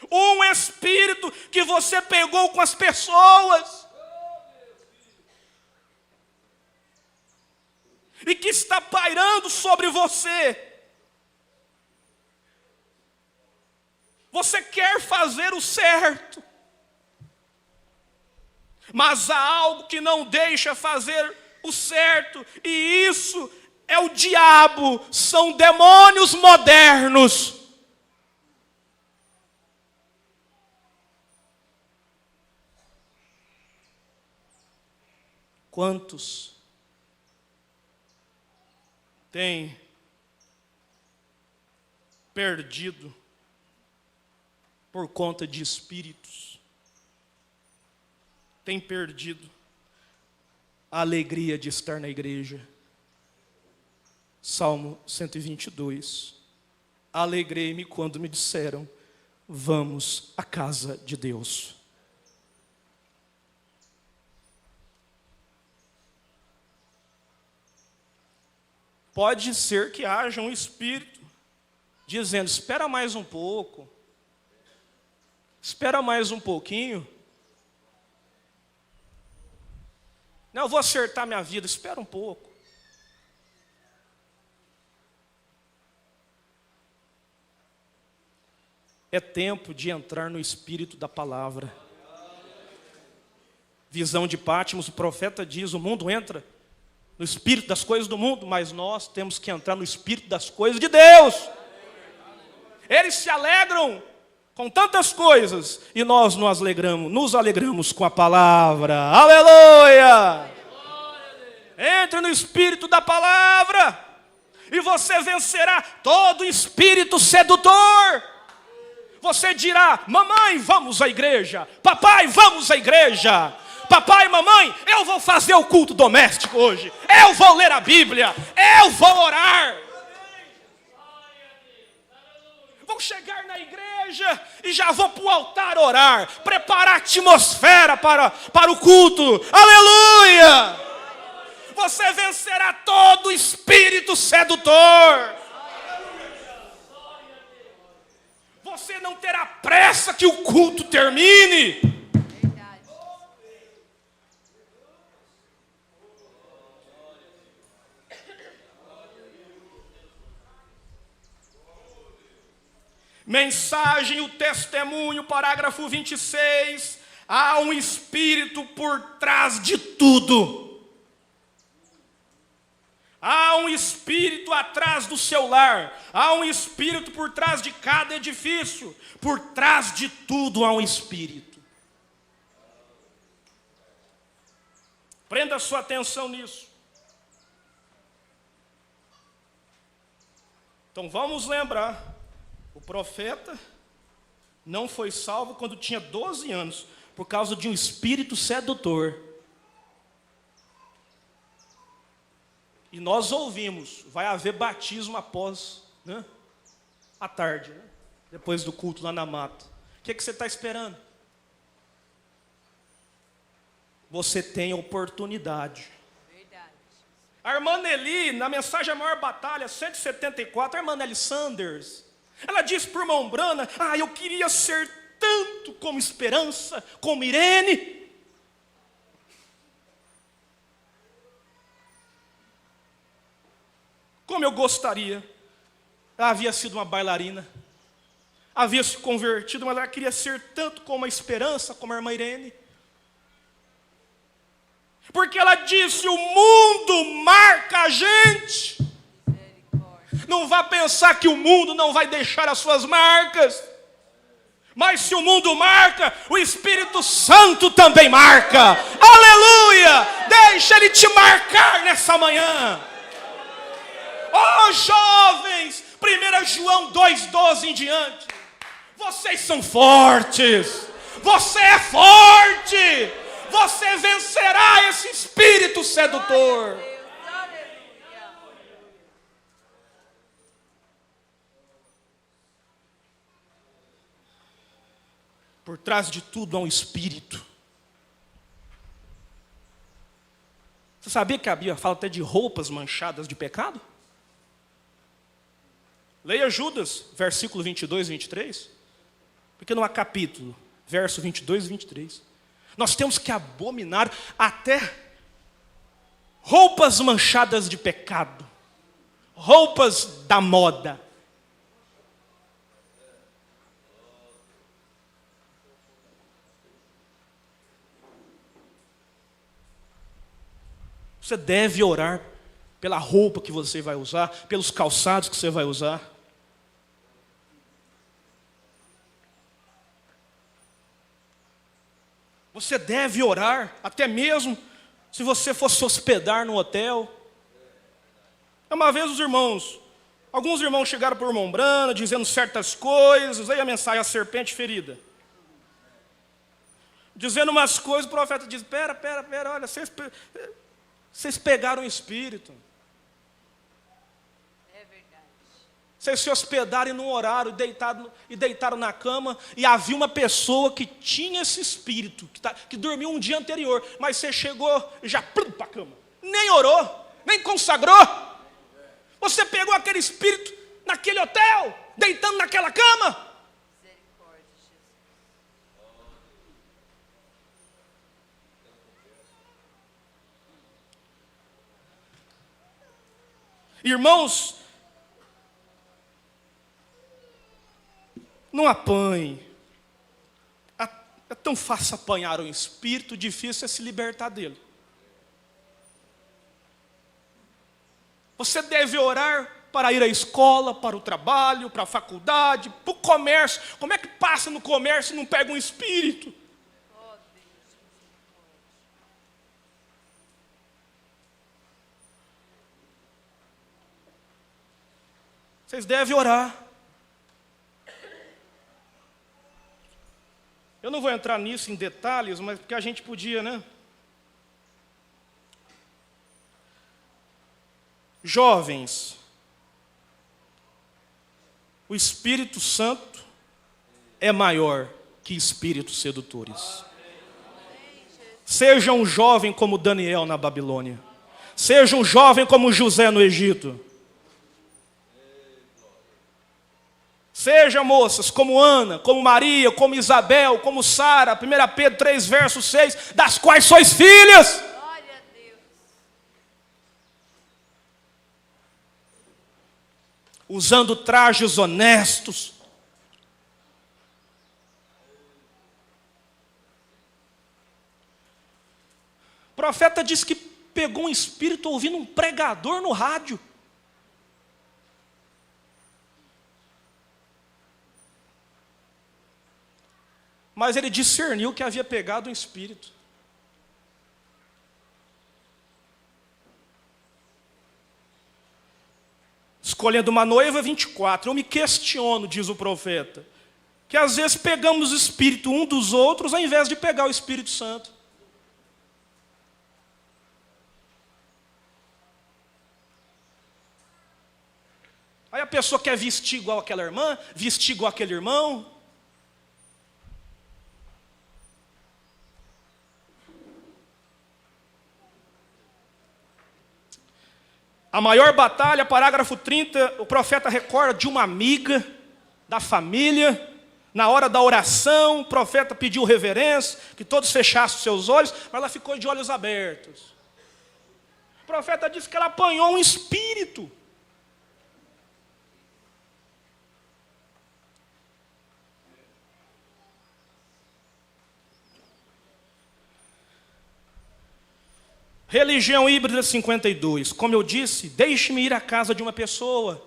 Um espírito que você pegou com as pessoas e que está pairando sobre você. Você quer fazer o certo, mas há algo que não deixa fazer o certo, e isso é o diabo, são demônios modernos. Quantos têm perdido por conta de espíritos? Tem perdido a alegria de estar na igreja. Salmo 122. Alegrei-me quando me disseram: vamos à casa de Deus. Pode ser que haja um espírito dizendo: espera mais um pouco, espera mais um pouquinho. Não, eu vou acertar minha vida, espera um pouco. É tempo de entrar no espírito da palavra. Visão de Pátimos, o profeta diz: o mundo entra no espírito das coisas do mundo, mas nós temos que entrar no espírito das coisas de Deus. Eles se alegram com tantas coisas, e nós nos alegramos com a palavra. Aleluia! Entre no espírito da palavra, e você vencerá todo espírito sedutor. Você dirá: mamãe, vamos à igreja. Papai, vamos à igreja. Papai, mamãe, eu vou fazer o culto doméstico hoje. Eu vou ler a Bíblia. Eu vou orar. Vou chegar na igreja e já vou para o altar orar, preparar a atmosfera para o culto. Aleluia! você vencerá todo espírito sedutor. Você não terá pressa que o culto termine. Verdade. Mensagem, o testemunho, parágrafo 26. Há um espírito por trás de tudo. Há um espírito atrás do seu lar. Há um espírito por trás de cada edifício. Por trás de tudo há um espírito. Prenda sua atenção nisso. Então vamos lembrar. O profeta não foi salvo quando tinha 12 anos. Por causa de um espírito sedutor. E nós ouvimos, vai haver batismo após, né? À tarde, né? Depois do culto lá na mata. O que você está esperando? Você tem oportunidade. Verdade. A irmã Nelly, na mensagem A Maior Batalha, 174, a irmã Nelly Sanders, ela disse para o irmão Brana, eu queria ser tanto como Esperança, como Irene. Como eu gostaria. Ela havia sido uma bailarina. Havia se convertido, mas ela queria ser tanto como a Esperança, como a irmã Irene. Porque ela disse, o mundo marca a gente. Misericórdia. Não vá pensar que o mundo não vai deixar as suas marcas. Mas se o mundo marca, o Espírito Santo também marca. Aleluia! Deixa ele te marcar nessa manhã. Oh, jovens, 1 João 2,12 em diante. Vocês são fortes. Você é forte. Você vencerá esse espírito sedutor. Deus, aleluia. Por trás de tudo há um espírito. Você sabia que a Bíblia fala até de roupas manchadas de pecado? Leia Judas, versículo 22 e 23. Porque não há capítulo, verso 22 e 23. Nós temos que abominar até roupas manchadas de pecado. Roupas da moda. Você deve orar pela roupa que você vai usar, pelos calçados que você vai usar. Você deve orar, até mesmo se você for se hospedar no hotel. Uma vez alguns irmãos chegaram para o irmão Brana, dizendo certas coisas, aí a mensagem, a serpente ferida. Dizendo umas coisas, o profeta diz, pera, olha, vocês pegaram o espírito. É verdade. Vocês se hospedaram num horário e deitaram na cama, e havia uma pessoa que tinha esse espírito, que dormiu um dia anterior, mas você chegou e já para a cama. Nem orou, nem consagrou. Você pegou aquele espírito naquele hotel, deitando naquela cama. Misericórdia, Jesus. Irmãos, não apanhe. É tão fácil apanhar um espírito, difícil é se libertar dele. Você deve orar para ir à escola, para o trabalho, para a faculdade, para o comércio. Como é que passa no comércio e não pega um espírito? Oh, Deus, misericórdia. Vocês devem orar. Eu não vou entrar nisso em detalhes, mas porque a gente podia, né? Jovens, o Espírito Santo é maior que espíritos sedutores. Seja um jovem como Daniel na Babilônia. Seja um jovem como José no Egito. Seja, moças, como Ana, como Maria, como Isabel, como Sara, 1 Pedro 3, verso 6, das quais sois filhas. Glória a Deus. Usando trajes honestos. O profeta diz que pegou um espírito ouvindo um pregador no rádio. Mas ele discerniu que havia pegado um espírito. Escolhendo uma noiva, 24. Eu me questiono, diz o profeta, que às vezes pegamos o espírito um dos outros ao invés de pegar o Espírito Santo. Aí a pessoa quer vestir igual aquela irmã, vestir igual aquele irmão. A maior batalha, parágrafo 30, o profeta recorda de uma amiga da família. Na hora da oração, o profeta pediu reverência, que todos fechassem seus olhos, mas ela ficou de olhos abertos. O profeta disse que ela apanhou um espírito. Religião híbrida 52. Como eu disse, deixe-me ir à casa de uma pessoa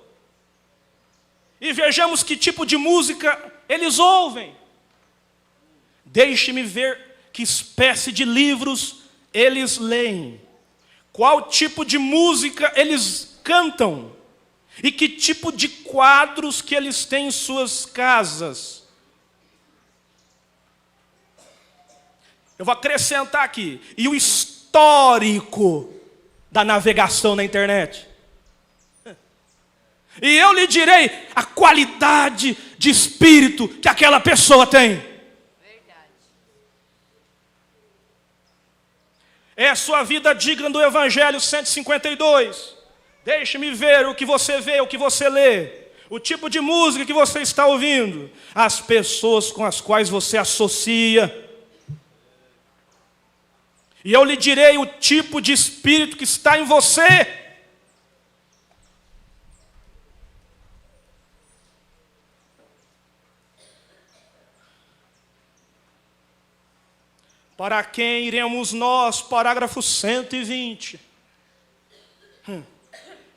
e vejamos que tipo de música eles ouvem. Deixe-me ver que espécie de livros eles leem. Qual tipo de música eles cantam. E que tipo de quadros que eles têm em suas casas. Eu vou acrescentar aqui. E o histórico da navegação na internet. E eu lhe direi a qualidade de espírito que aquela pessoa tem. Verdade. É a sua vida digna do Evangelho 152. Deixe-me ver o que você vê, o que você lê. O tipo de música que você está ouvindo. As pessoas com as quais você associa. E eu lhe direi o tipo de espírito que está em você. Para quem iremos nós? Parágrafo 120.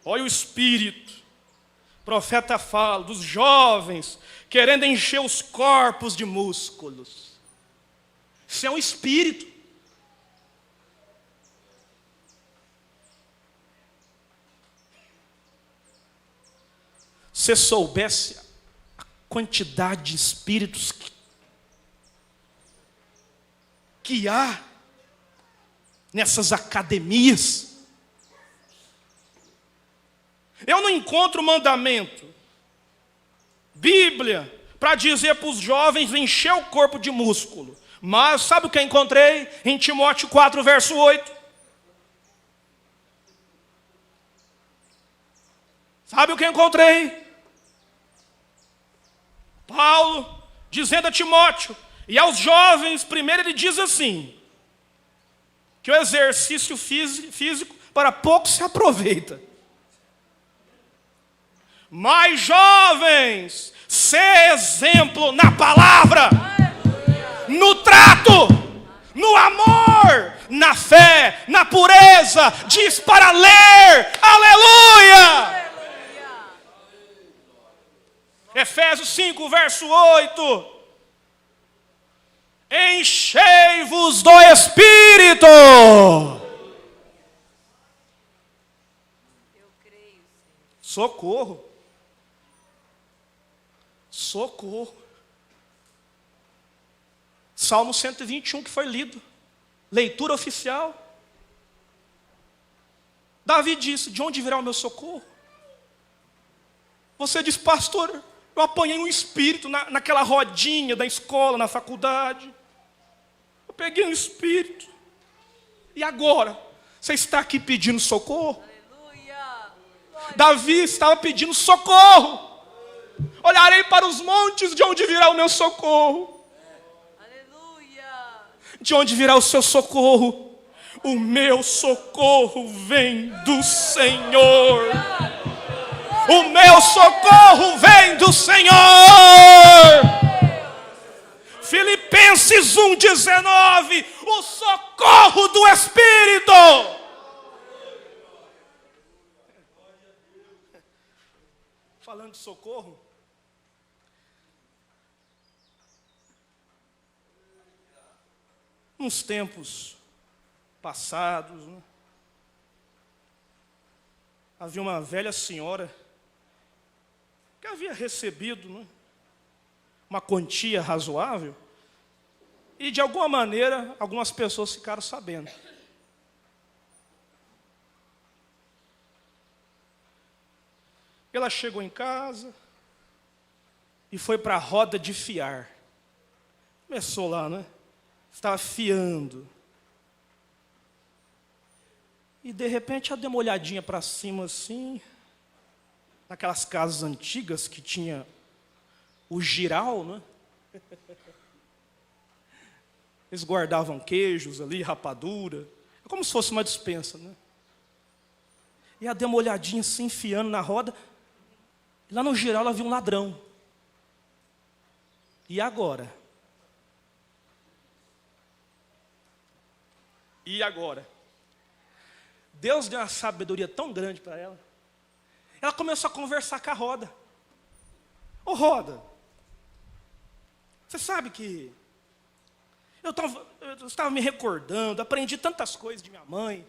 Olha o espírito. O profeta fala dos jovens querendo encher os corpos de músculos. Isso é um espírito. Se soubesse a quantidade de espíritos que há nessas academias, eu não encontro mandamento, Bíblia, para dizer para os jovens encher o corpo de músculo. Mas sabe o que eu encontrei? Em Timóteo 4, verso 8. Sabe o que eu encontrei? Paulo dizendo a Timóteo e aos jovens, primeiro ele diz assim, que o exercício físico para pouco se aproveita. Mas jovens, ser exemplo na palavra, no trato, no amor, na fé, na pureza, diz para ler, aleluia! Efésios 5, verso 8. Enchei-vos do Espírito. Eu creio, Senhor. Socorro. Socorro. Salmo 121 que foi lido. Leitura oficial. Davi disse, de onde virá o meu socorro? Você diz, pastor, eu apanhei um espírito naquela rodinha da escola, na faculdade. Eu peguei um espírito. E agora? Você está aqui pedindo socorro? Aleluia. Davi estava pedindo socorro. Olharei para os montes, de onde virá o meu socorro? Aleluia. De onde virá o seu socorro? O meu socorro vem do Senhor. O meu socorro vem do Senhor. Filipenses 1,19. O socorro do Espírito. Falando de socorro, uns tempos passados, né, havia uma velha senhora que havia recebido, né, uma quantia razoável e, de alguma maneira, algumas pessoas ficaram sabendo. Ela chegou em casa e foi para a roda de fiar. Começou lá, né? Estava fiando. E, de repente, ela deu uma olhadinha para cima, assim, naquelas casas antigas que tinha o giral, né? Eles guardavam queijos ali, rapadura. É como se fosse uma despensa, né? E ela deu uma olhadinha assim, enfiando na roda. E lá no giral ela viu um ladrão. E agora? E agora? Deus deu uma sabedoria tão grande para ela. Ela começou a conversar com a roda. Ô roda, você sabe que eu estava me recordando, aprendi tantas coisas de minha mãe.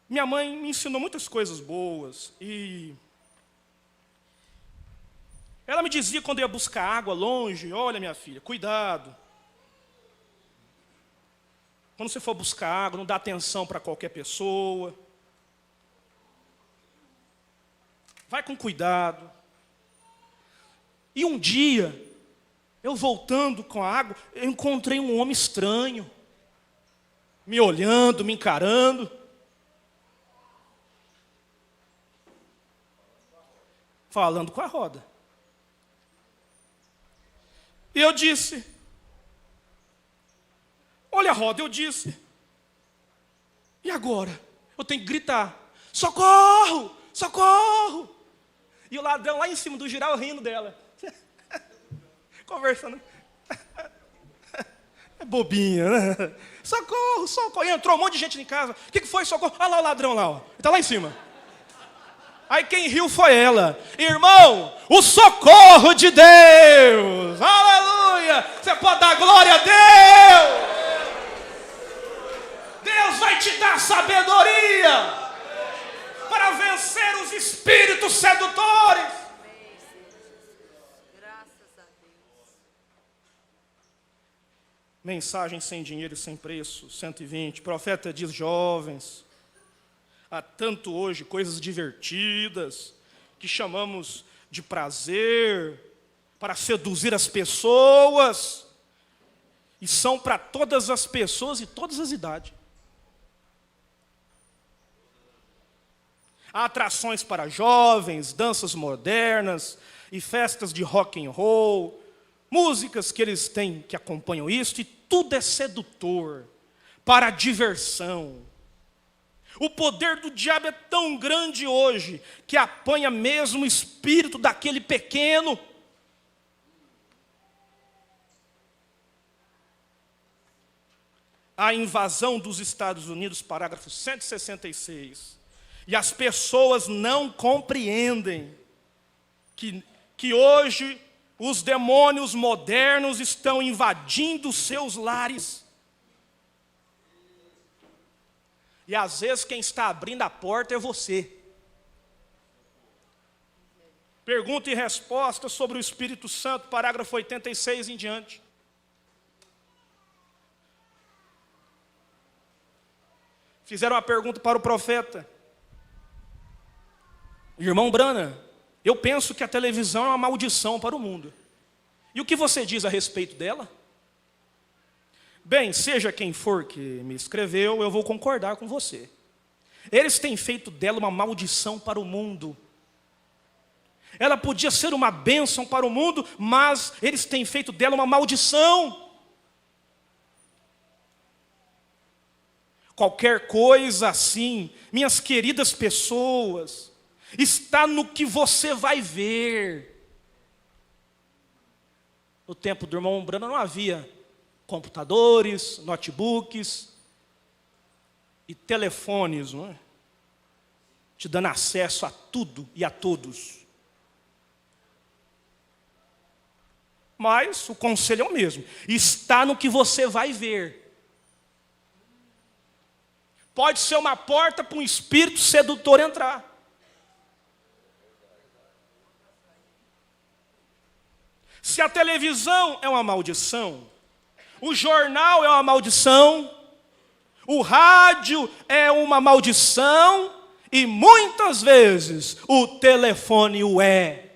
Minha mãe me ensinou muitas coisas boas. E ela me dizia quando eu ia buscar água longe: olha, minha filha, cuidado. Quando você for buscar água, não dá atenção para qualquer pessoa. Vai com cuidado. E um dia, eu voltando com a água, eu encontrei um homem estranho, me olhando, me encarando. Falando com a roda. E eu disse: olha a roda, eu disse. E agora? Eu tenho que gritar: socorro! Socorro! E o ladrão lá em cima do giral rindo dela. Conversando. É bobinha, né? Socorro, socorro. E entrou um monte de gente em casa. O que foi, socorro? Olha lá o ladrão lá, ó. Ele está lá em cima. Aí quem riu foi ela. Irmão, o socorro de Deus. Aleluia. Você pode dar glória a Deus. Deus vai te dar sabedoria para vencer os espíritos sedutores. Graças a Deus. Mensagem sem dinheiro e sem preço, 120. Profeta diz: jovens, há tanto hoje coisas divertidas que chamamos de prazer para seduzir as pessoas, e são para todas as pessoas e todas as idades. Há atrações para jovens, danças modernas e festas de rock and roll, músicas que eles têm que acompanham isso, e tudo é sedutor para a diversão. O poder do diabo é tão grande hoje que apanha mesmo o espírito daquele pequeno. A invasão dos Estados Unidos, parágrafo 166. E as pessoas não compreendem que hoje os demônios modernos estão invadindo seus lares. E às vezes quem está abrindo a porta é você. Pergunta e resposta sobre o Espírito Santo, parágrafo 86 em diante. Fizeram uma pergunta para o profeta: irmão Brana, eu penso que a televisão é uma maldição para o mundo. E o que você diz a respeito dela? Bem, seja quem for que me escreveu, eu vou concordar com você. Eles têm feito dela uma maldição para o mundo. Ela podia ser uma bênção para o mundo, mas eles têm feito dela uma maldição. Qualquer coisa assim, minhas queridas pessoas, está no que você vai ver. No tempo do irmão Brano não havia computadores, notebooks e telefones, não é? Te dando acesso a tudo e a todos. Mas o conselho é o mesmo. Está no que você vai ver. Pode ser uma porta para um espírito sedutor entrar. Se a televisão é uma maldição, o jornal é uma maldição, o rádio é uma maldição, e muitas vezes o telefone o é.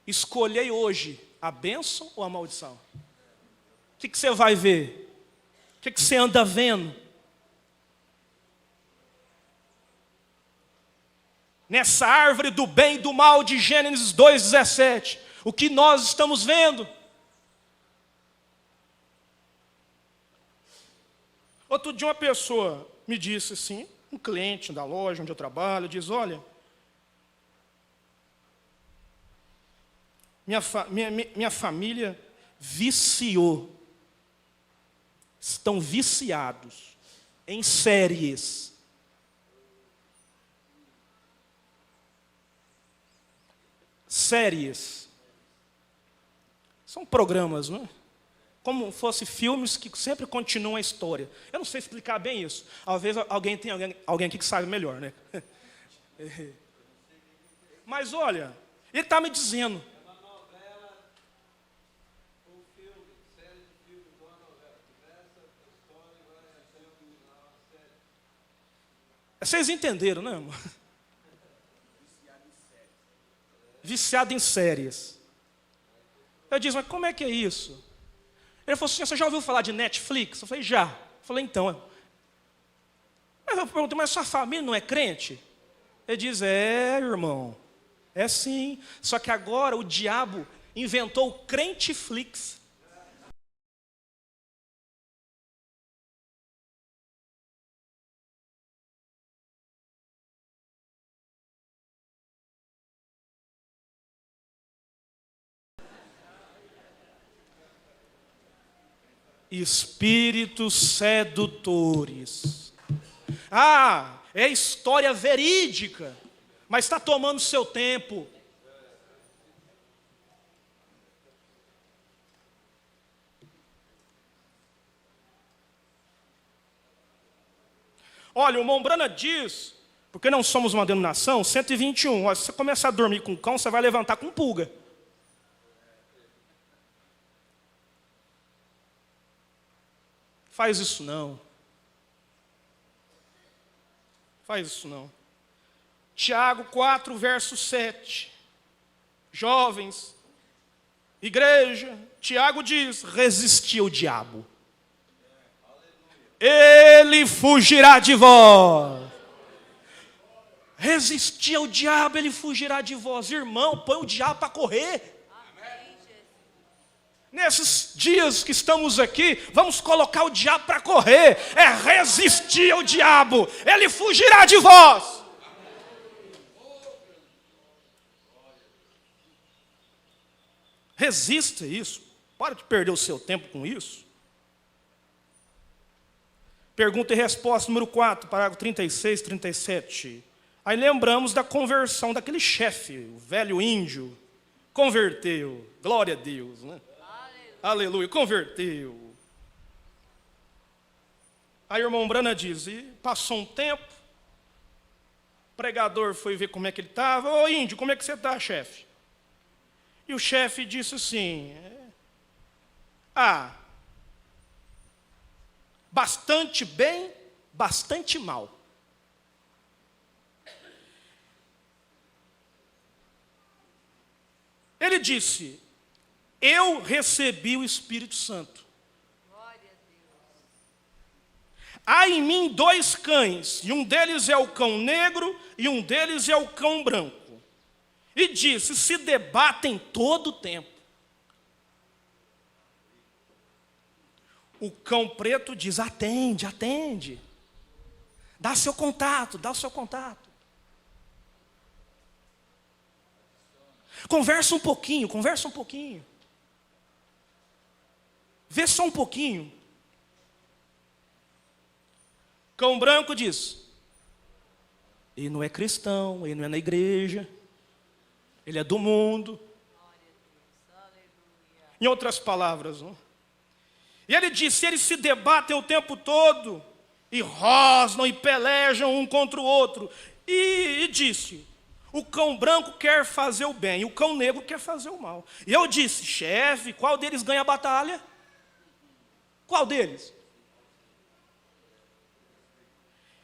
Escolhei hoje a bênção ou a maldição? O que você vai ver? O que você anda vendo? Nessa árvore do bem e do mal de Gênesis 2,17, o que nós estamos vendo? Outro dia uma pessoa me disse assim, um cliente da loja onde eu trabalho, diz, olha, minha família viciou, estão viciados em séries. Séries são programas, não é? Como fossem filmes que sempre continuam a história. Eu não sei explicar bem isso. Às vezes tem alguém aqui que sabe melhor, né? Mas olha, ele está me dizendo. Vocês entenderam, né, irmão? Viciado em séries. Eu disse, mas como é que é isso? Ele falou assim, você já ouviu falar de Netflix? Eu falei, já. Eu falei, então. Eu perguntei, mas sua família não é crente? Ele diz, irmão, é sim. Só que agora o diabo inventou o Crenteflix. Espíritos sedutores. É história verídica, mas está tomando seu tempo. Olha, o Mombrana diz, porque não somos uma denominação, 121, se você começar a dormir com cão, você vai levantar com pulga. Faz isso não. Faz isso não. Tiago 4, verso 7. Jovens, igreja, Tiago diz, resisti ao diabo. Ele fugirá de vós. Resistir ao diabo, ele fugirá de vós. Irmão, põe o diabo para correr. Nesses dias que estamos aqui, vamos colocar o diabo para correr. É resistir ao diabo. Ele fugirá de vós. Resista isso. Para de perder o seu tempo com isso. Pergunta e resposta número 4, parágrafo 36, 37. Aí lembramos da conversão daquele chefe, o velho índio. Converteu. Glória a Deus, né? Aleluia, converteu. Aí o irmão Brana diz, e passou um tempo, o pregador foi ver como é que ele estava. Ô índio, como é que você está, chefe? E o chefe disse assim, bastante bem, bastante mal. Ele disse: eu recebi o Espírito Santo. Glória a Deus. Há em mim 2 cães, e um deles é o cão negro, e um deles é o cão branco. E disse: se debatem todo o tempo. O cão preto diz: atende, atende. Dá seu contato, dá o seu contato. Conversa um pouquinho, conversa um pouquinho. Vê só um pouquinho. Cão branco diz: ele não é cristão, ele não é na igreja, ele é do mundo. Glória a Deus. Aleluia. Em outras palavras, não? E ele disse: eles se debatem o tempo todo, e rosnam e pelejam um contra o outro. E disse: o cão branco quer fazer o bem, e o cão negro quer fazer o mal. E eu disse: chefe, qual deles ganha a batalha? Qual deles?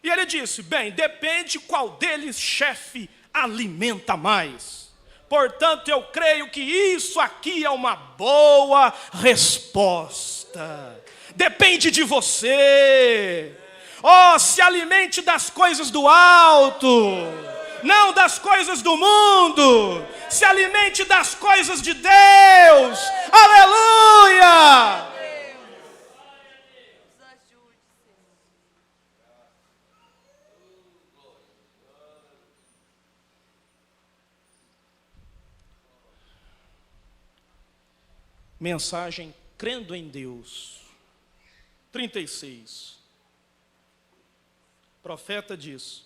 E ele disse: bem, depende qual deles, chefe, alimenta mais. Portanto, eu creio que isso aqui é uma boa resposta. Depende de você. Oh, se alimente das coisas do alto, não das coisas do mundo. Se alimente das coisas de Deus. Aleluia! Nos ajude, Senhor. Mensagem crendo em Deus. 36. O profeta diz: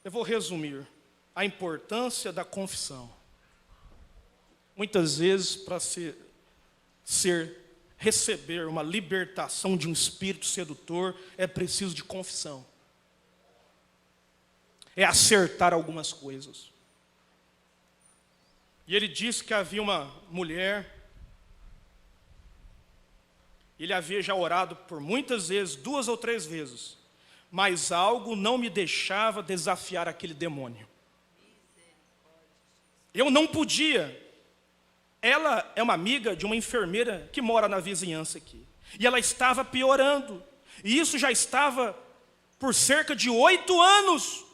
eu vou resumir a importância da confissão. Muitas vezes, para receber uma libertação de um espírito sedutor, é preciso de confissão. É acertar algumas coisas. E ele disse que havia uma mulher, ele havia já orado por muitas vezes, 2 ou 3 vezes, mas algo não me deixava desafiar aquele demônio. Eu não podia. Ela é uma amiga de uma enfermeira que mora na vizinhança aqui. E ela estava piorando. E isso já estava por cerca de 8 anos.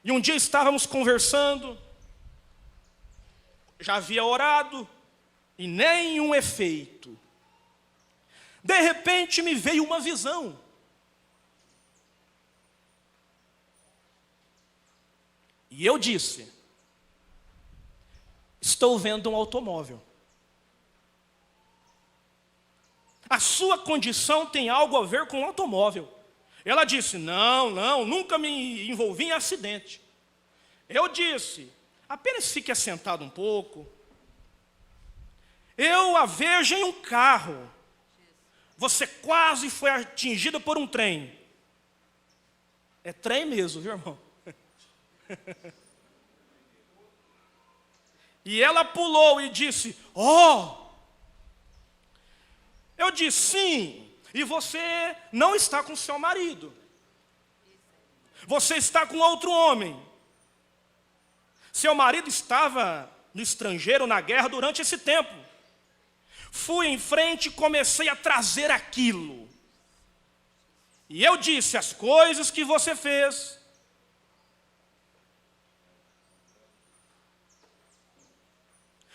E um dia estávamos conversando, já havia orado, e nenhum efeito. De repente me veio uma visão. E eu disse: estou vendo um automóvel. A sua condição tem algo a ver com o automóvel. Ela disse: não, nunca me envolvi em acidente. Eu disse: apenas fique assentado um pouco. Eu a vejo em um carro. Você quase foi atingida por um trem. É trem mesmo, viu, irmão? E ela pulou e disse: oh! Eu disse: sim. E você não está com seu marido. Você está com outro homem. Seu marido estava no estrangeiro, na guerra, durante esse tempo. Fui em frente e comecei a trazer aquilo. E eu disse: as coisas que você fez.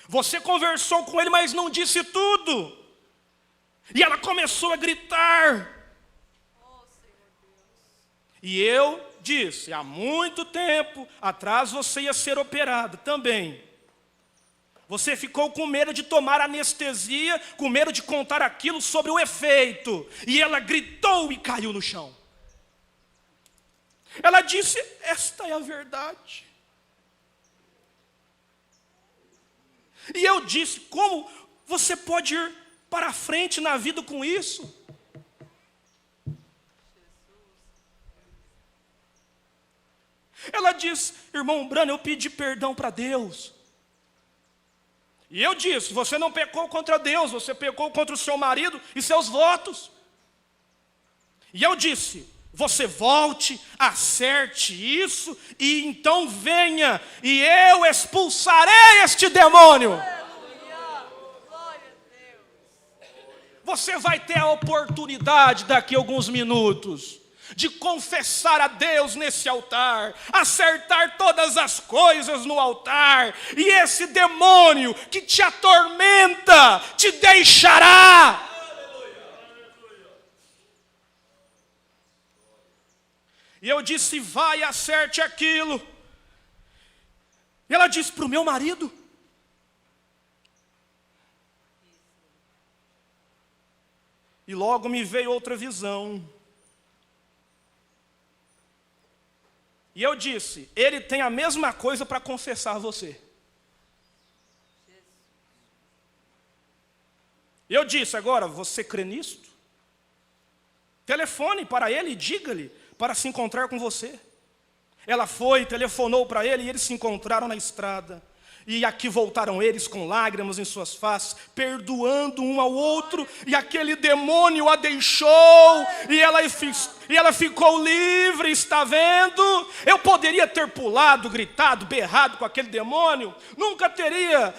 Você conversou com ele, mas não disse tudo. E ela começou a gritar. Oh, Senhor Deus. E eu disse: há muito tempo atrás você ia ser operada também. Você ficou com medo de tomar anestesia, com medo de contar aquilo sobre o efeito. E ela gritou e caiu no chão. Ela disse: esta é a verdade. E eu disse: como você pode ir para frente na vida com isso? Ela disse: irmão Brano, eu pedi perdão para Deus. E eu disse: você não pecou contra Deus, você pecou contra o seu marido e seus votos. E eu disse: você volte, acerte isso, e então venha, e eu expulsarei este demônio. Aleluia. Glória a Deus. Você vai ter a oportunidade daqui a alguns minutos de confessar a Deus nesse altar, acertar todas as coisas no altar, e esse demônio que te atormenta te deixará. E eu disse: vai e acerte aquilo. E ela disse: para o meu marido. E logo me veio outra visão. E eu disse: ele tem a mesma coisa para confessar a você. E eu disse: agora, você crê nisto? Telefone para ele e diga-lhe para se encontrar com você. Ela foi, telefonou para ele, e eles se encontraram na estrada. E aqui voltaram eles com lágrimas em suas faces, perdoando um ao outro, e aquele demônio a deixou, e ela ficou livre, está vendo? Eu poderia ter pulado, gritado, berrado com aquele demônio, nunca teria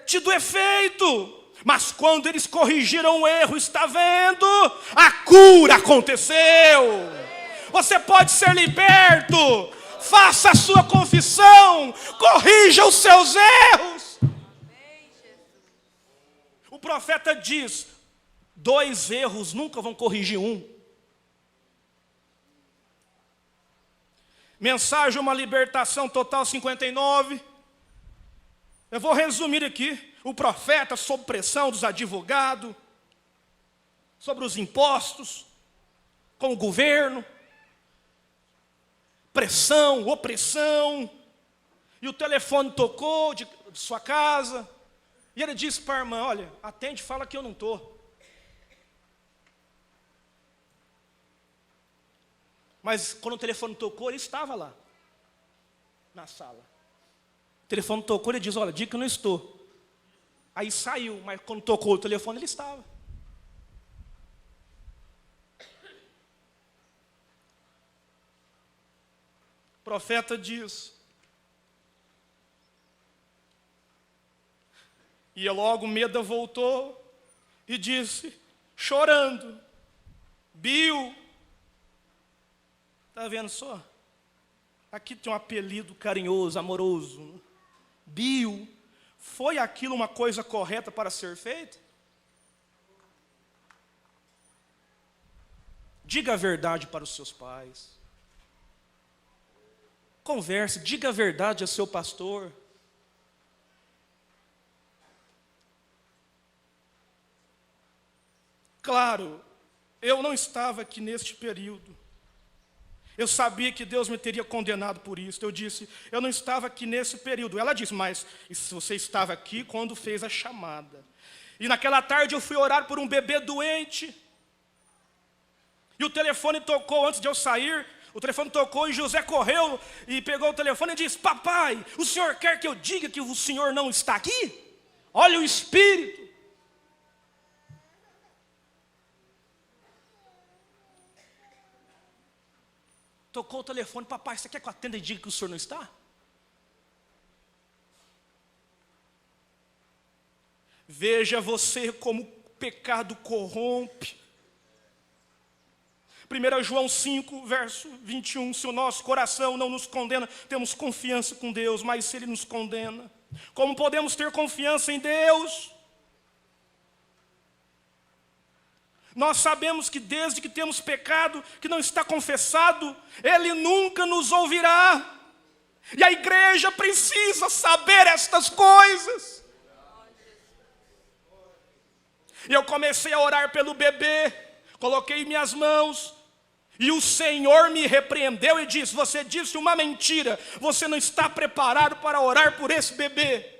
tido efeito. Mas quando eles corrigiram o erro, está vendo? A cura aconteceu. Você pode ser liberto. Faça a sua confissão, corrija os seus erros. Amém, Jesus. O profeta diz: 2 erros nunca vão corrigir um. Mensagem Uma Libertação Total 59. Eu vou resumir aqui. O profeta sob pressão dos advogados, sobre os impostos, com o governo, pressão, opressão, e o telefone tocou de sua casa, e ele disse para a irmã: olha, atende, fala que eu não estou. Mas quando o telefone tocou, ele estava lá, na sala. O telefone tocou, ele diz: olha, diga que eu não estou. Aí saiu, mas quando tocou o telefone, ele estava. O profeta diz: e logo Meda voltou e disse, chorando: Bill, está vendo só? Aqui tem um apelido carinhoso, amoroso. Bill, foi aquilo uma coisa correta para ser feita? Diga a verdade para os seus pais. Converse, diga a verdade ao seu pastor. Claro, eu não estava aqui neste período. Eu sabia que Deus me teria condenado por isso. Eu disse: eu não estava aqui nesse período. Ela disse: mas você estava aqui quando fez a chamada. E naquela tarde eu fui orar por um bebê doente. E o telefone tocou antes de eu sair. O telefone tocou e José correu e pegou o telefone e disse: papai, o senhor quer que eu diga que o senhor não está aqui? Olha o espírito. Tocou o telefone: papai, você quer que eu atenda e diga que o senhor não está? Veja você como o pecado corrompe. 1 João 5, verso 21, se o nosso coração não nos condena, temos confiança com Deus, mas se Ele nos condena, como podemos ter confiança em Deus? Nós sabemos que desde que temos pecado que não está confessado, Ele nunca nos ouvirá. E a igreja precisa saber estas coisas. E eu comecei a orar pelo bebê, coloquei minhas mãos, e o Senhor me repreendeu e disse: você disse uma mentira, você não está preparado para orar por esse bebê.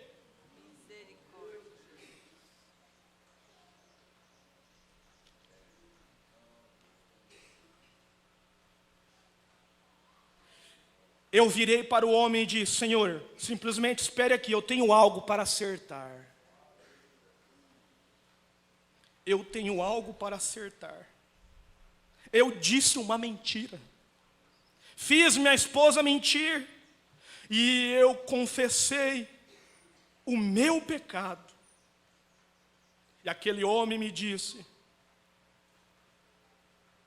Eu virei para o homem e disse: Senhor, simplesmente espere aqui, eu tenho algo para acertar. Eu tenho algo para acertar. Eu disse uma mentira. Fiz minha esposa mentir. E eu confessei o meu pecado. E aquele homem me disse,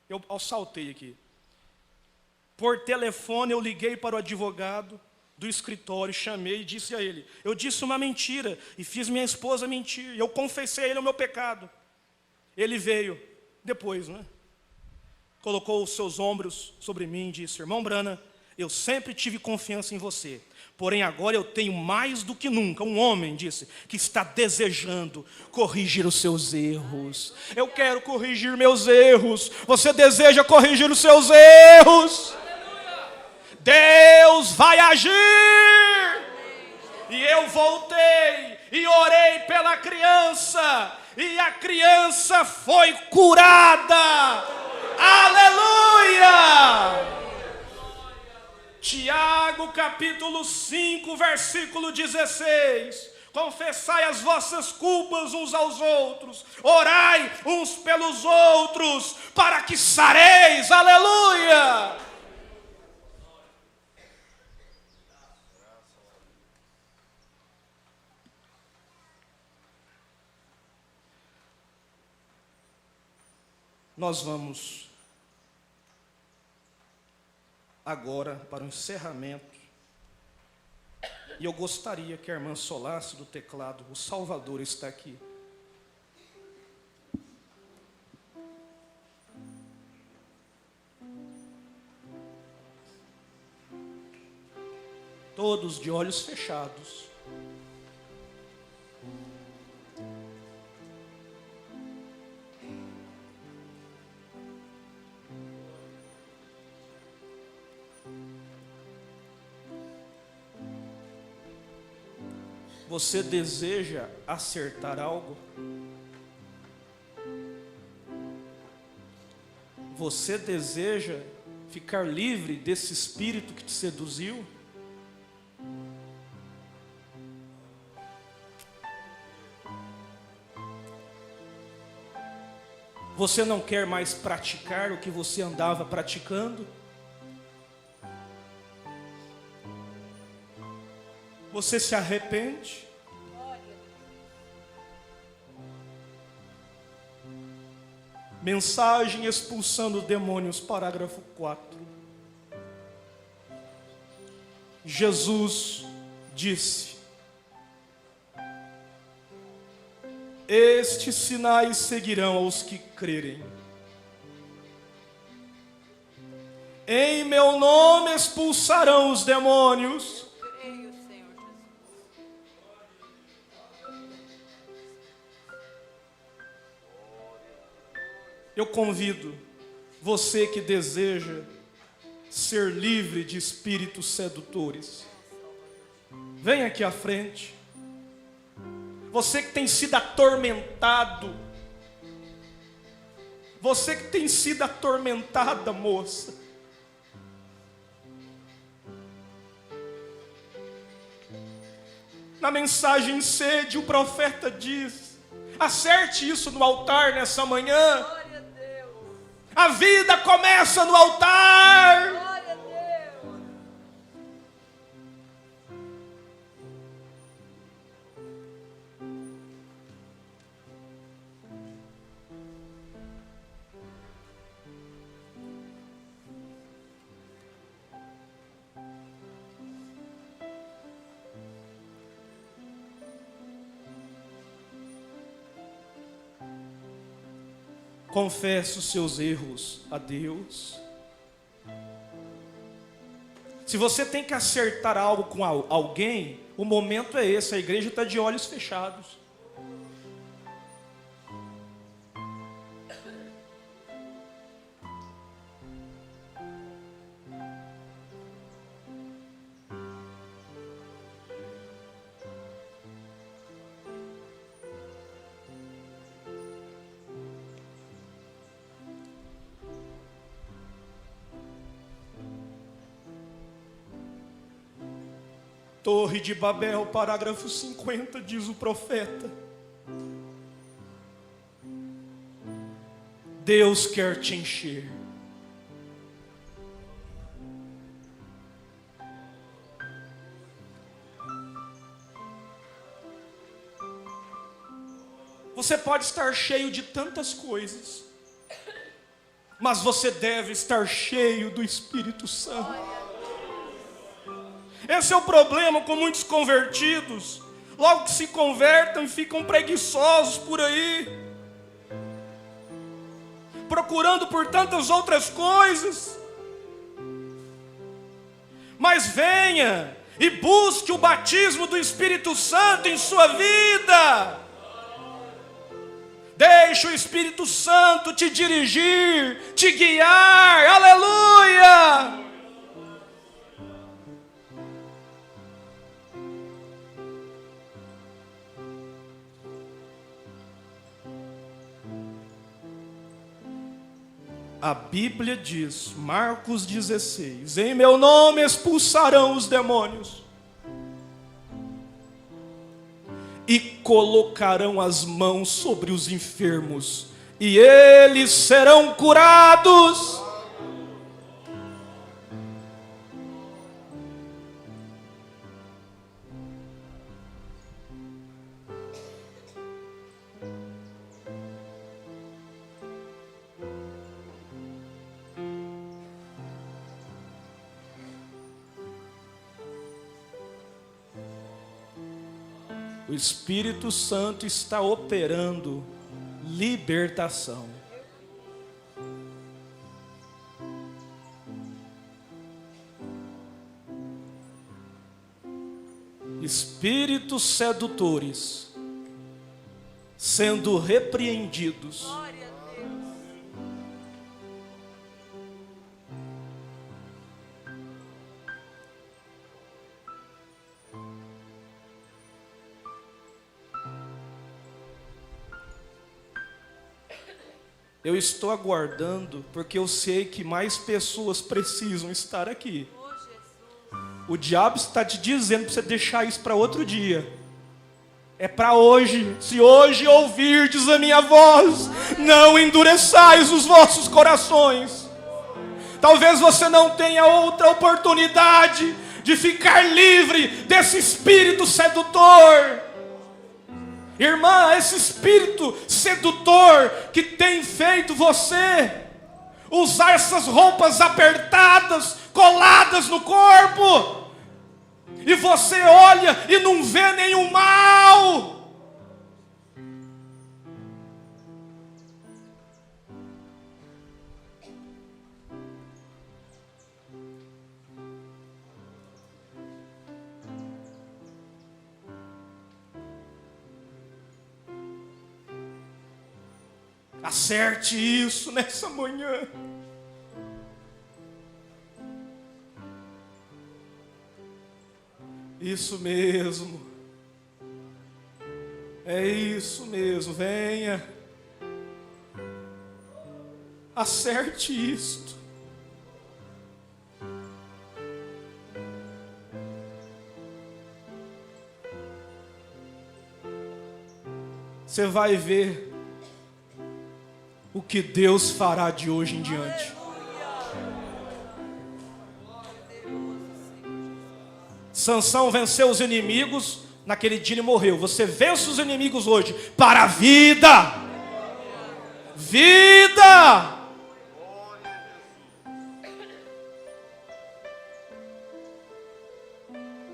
eu saltei aqui. Por telefone eu liguei para o advogado do escritório, chamei e disse a ele, eu disse uma mentira e fiz minha esposa mentir. Eu confessei a ele o meu pecado. Ele veio depois, né? Colocou os seus ombros sobre mim e disse, irmão Brana, eu sempre tive confiança em você. Porém agora eu tenho mais do que nunca, um homem, disse, que está desejando corrigir os seus erros. Eu quero corrigir meus erros. Você deseja corrigir os seus erros? Deus vai agir. E eu voltei e orei pela criança. E a criança foi curada. Aleluia! Tiago capítulo 5, versículo 16. Confessai as vossas culpas uns aos outros, orai uns pelos outros, para que sareis. Aleluia! Nós vamos agora para o encerramento. E eu gostaria que a irmã Solácio do teclado, o Salvador está aqui. Todos de olhos fechados. Você deseja acertar algo? Você deseja ficar livre desse espírito que te seduziu? Você não quer mais praticar o que você andava praticando? Você se arrepende? Mensagem expulsando demônios, parágrafo 4. Jesus disse: estes sinais seguirão aos que crerem. Em meu nome expulsarão os demônios. Creio, Senhor Jesus. Eu convido você que deseja ser livre de espíritos sedutores, venha aqui à frente. Você que tem sido atormentado, você que tem sido atormentada, moça, na mensagem sede, o profeta diz: acerte isso no altar nessa manhã. Glória a Deus. A vida começa no altar. Glória a Deus. Confesse os seus erros a Deus. Se você tem que acertar algo com alguém, o momento é esse, a igreja está de olhos fechados. Torre de Babel, parágrafo 50, diz o profeta: Deus quer te encher. Você pode estar cheio de tantas coisas, mas você deve estar cheio do Espírito Santo. Esse é o problema com muitos convertidos. Logo que se convertem, ficam preguiçosos por aí, procurando por tantas outras coisas. Mas venha e busque o batismo do Espírito Santo em sua vida. Deixe o Espírito Santo te dirigir, te guiar. Aleluia! A Bíblia diz, Marcos 16, em meu nome expulsarão os demônios e colocarão as mãos sobre os enfermos e eles serão curados. O Espírito Santo está operando libertação. Espíritos sedutores sendo repreendidos. Glória a Deus. Eu estou aguardando porque eu sei que mais pessoas precisam estar aqui. Oh, Jesus. O diabo está te dizendo para você deixar isso para outro dia. É para hoje. Se hoje ouvirdes a minha voz, não endureçais os vossos corações. Talvez você não tenha outra oportunidade de ficar livre desse espírito sedutor. Irmã, esse espírito sedutor que tem feito você usar essas roupas apertadas, coladas no corpo, e você olha e não vê nenhum mal. Acerte isso nessa manhã. Isso mesmo. É isso mesmo. Venha. Acerte isto. Você vai ver o que Deus fará de hoje em diante. Sansão venceu os inimigos, naquele dia ele morreu. Você vence os inimigos hoje para a vida. Vida!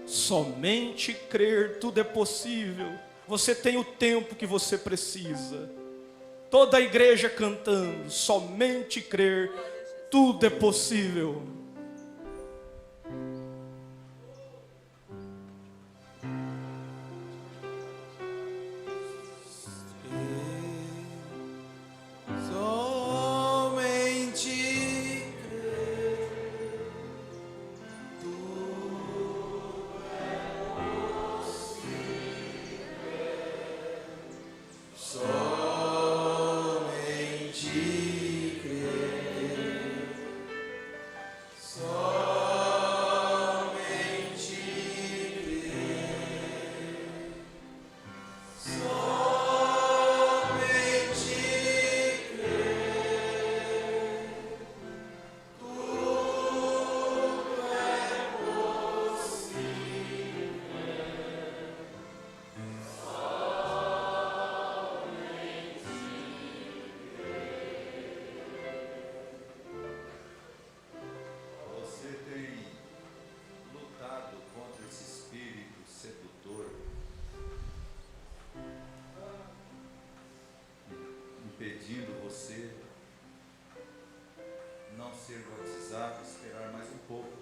Somente crer, tudo é possível. Você tem o tempo que você precisa. Toda a igreja cantando, somente crer, tudo é possível. pedindo você não ser batizado, esperar mais um pouco.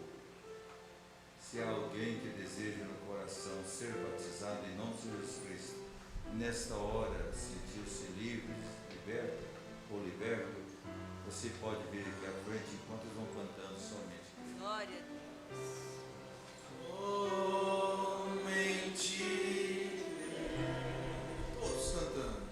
Se há alguém que deseja no coração ser batizado em nome de Jesus Cristo, nesta hora sentir-se livre, liberto ou liberto, você pode vir aqui à frente enquanto eles vão cantando somente. Glória a Deus. Somente todos cantando.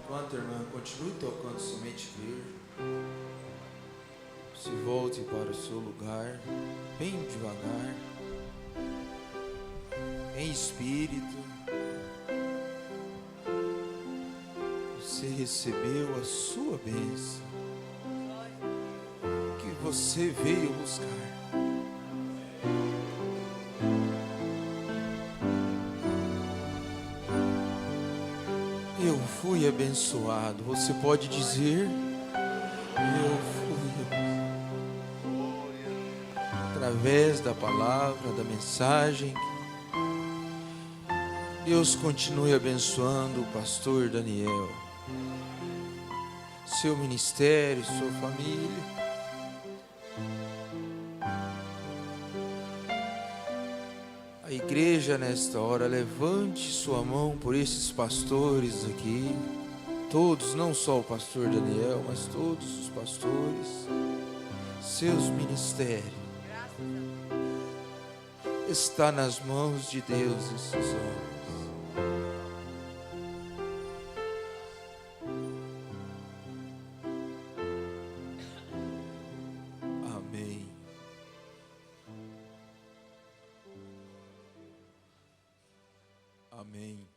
Enquanto a irmã continue tocando somente crer, se volte para o seu lugar, bem devagar, em espírito. Você recebeu a sua bênção, que você veio buscar. Eu fui abençoado. Você pode dizer: eu fui abençoado. Através da palavra, da mensagem, Deus continue abençoando o pastor Daniel, seu ministério, sua família. A igreja nesta hora, levante sua mão por esses pastores aqui, todos, não só o pastor Daniel, mas todos os pastores, seus ministérios. Está nas mãos de Deus esses homens. Amém. Amém.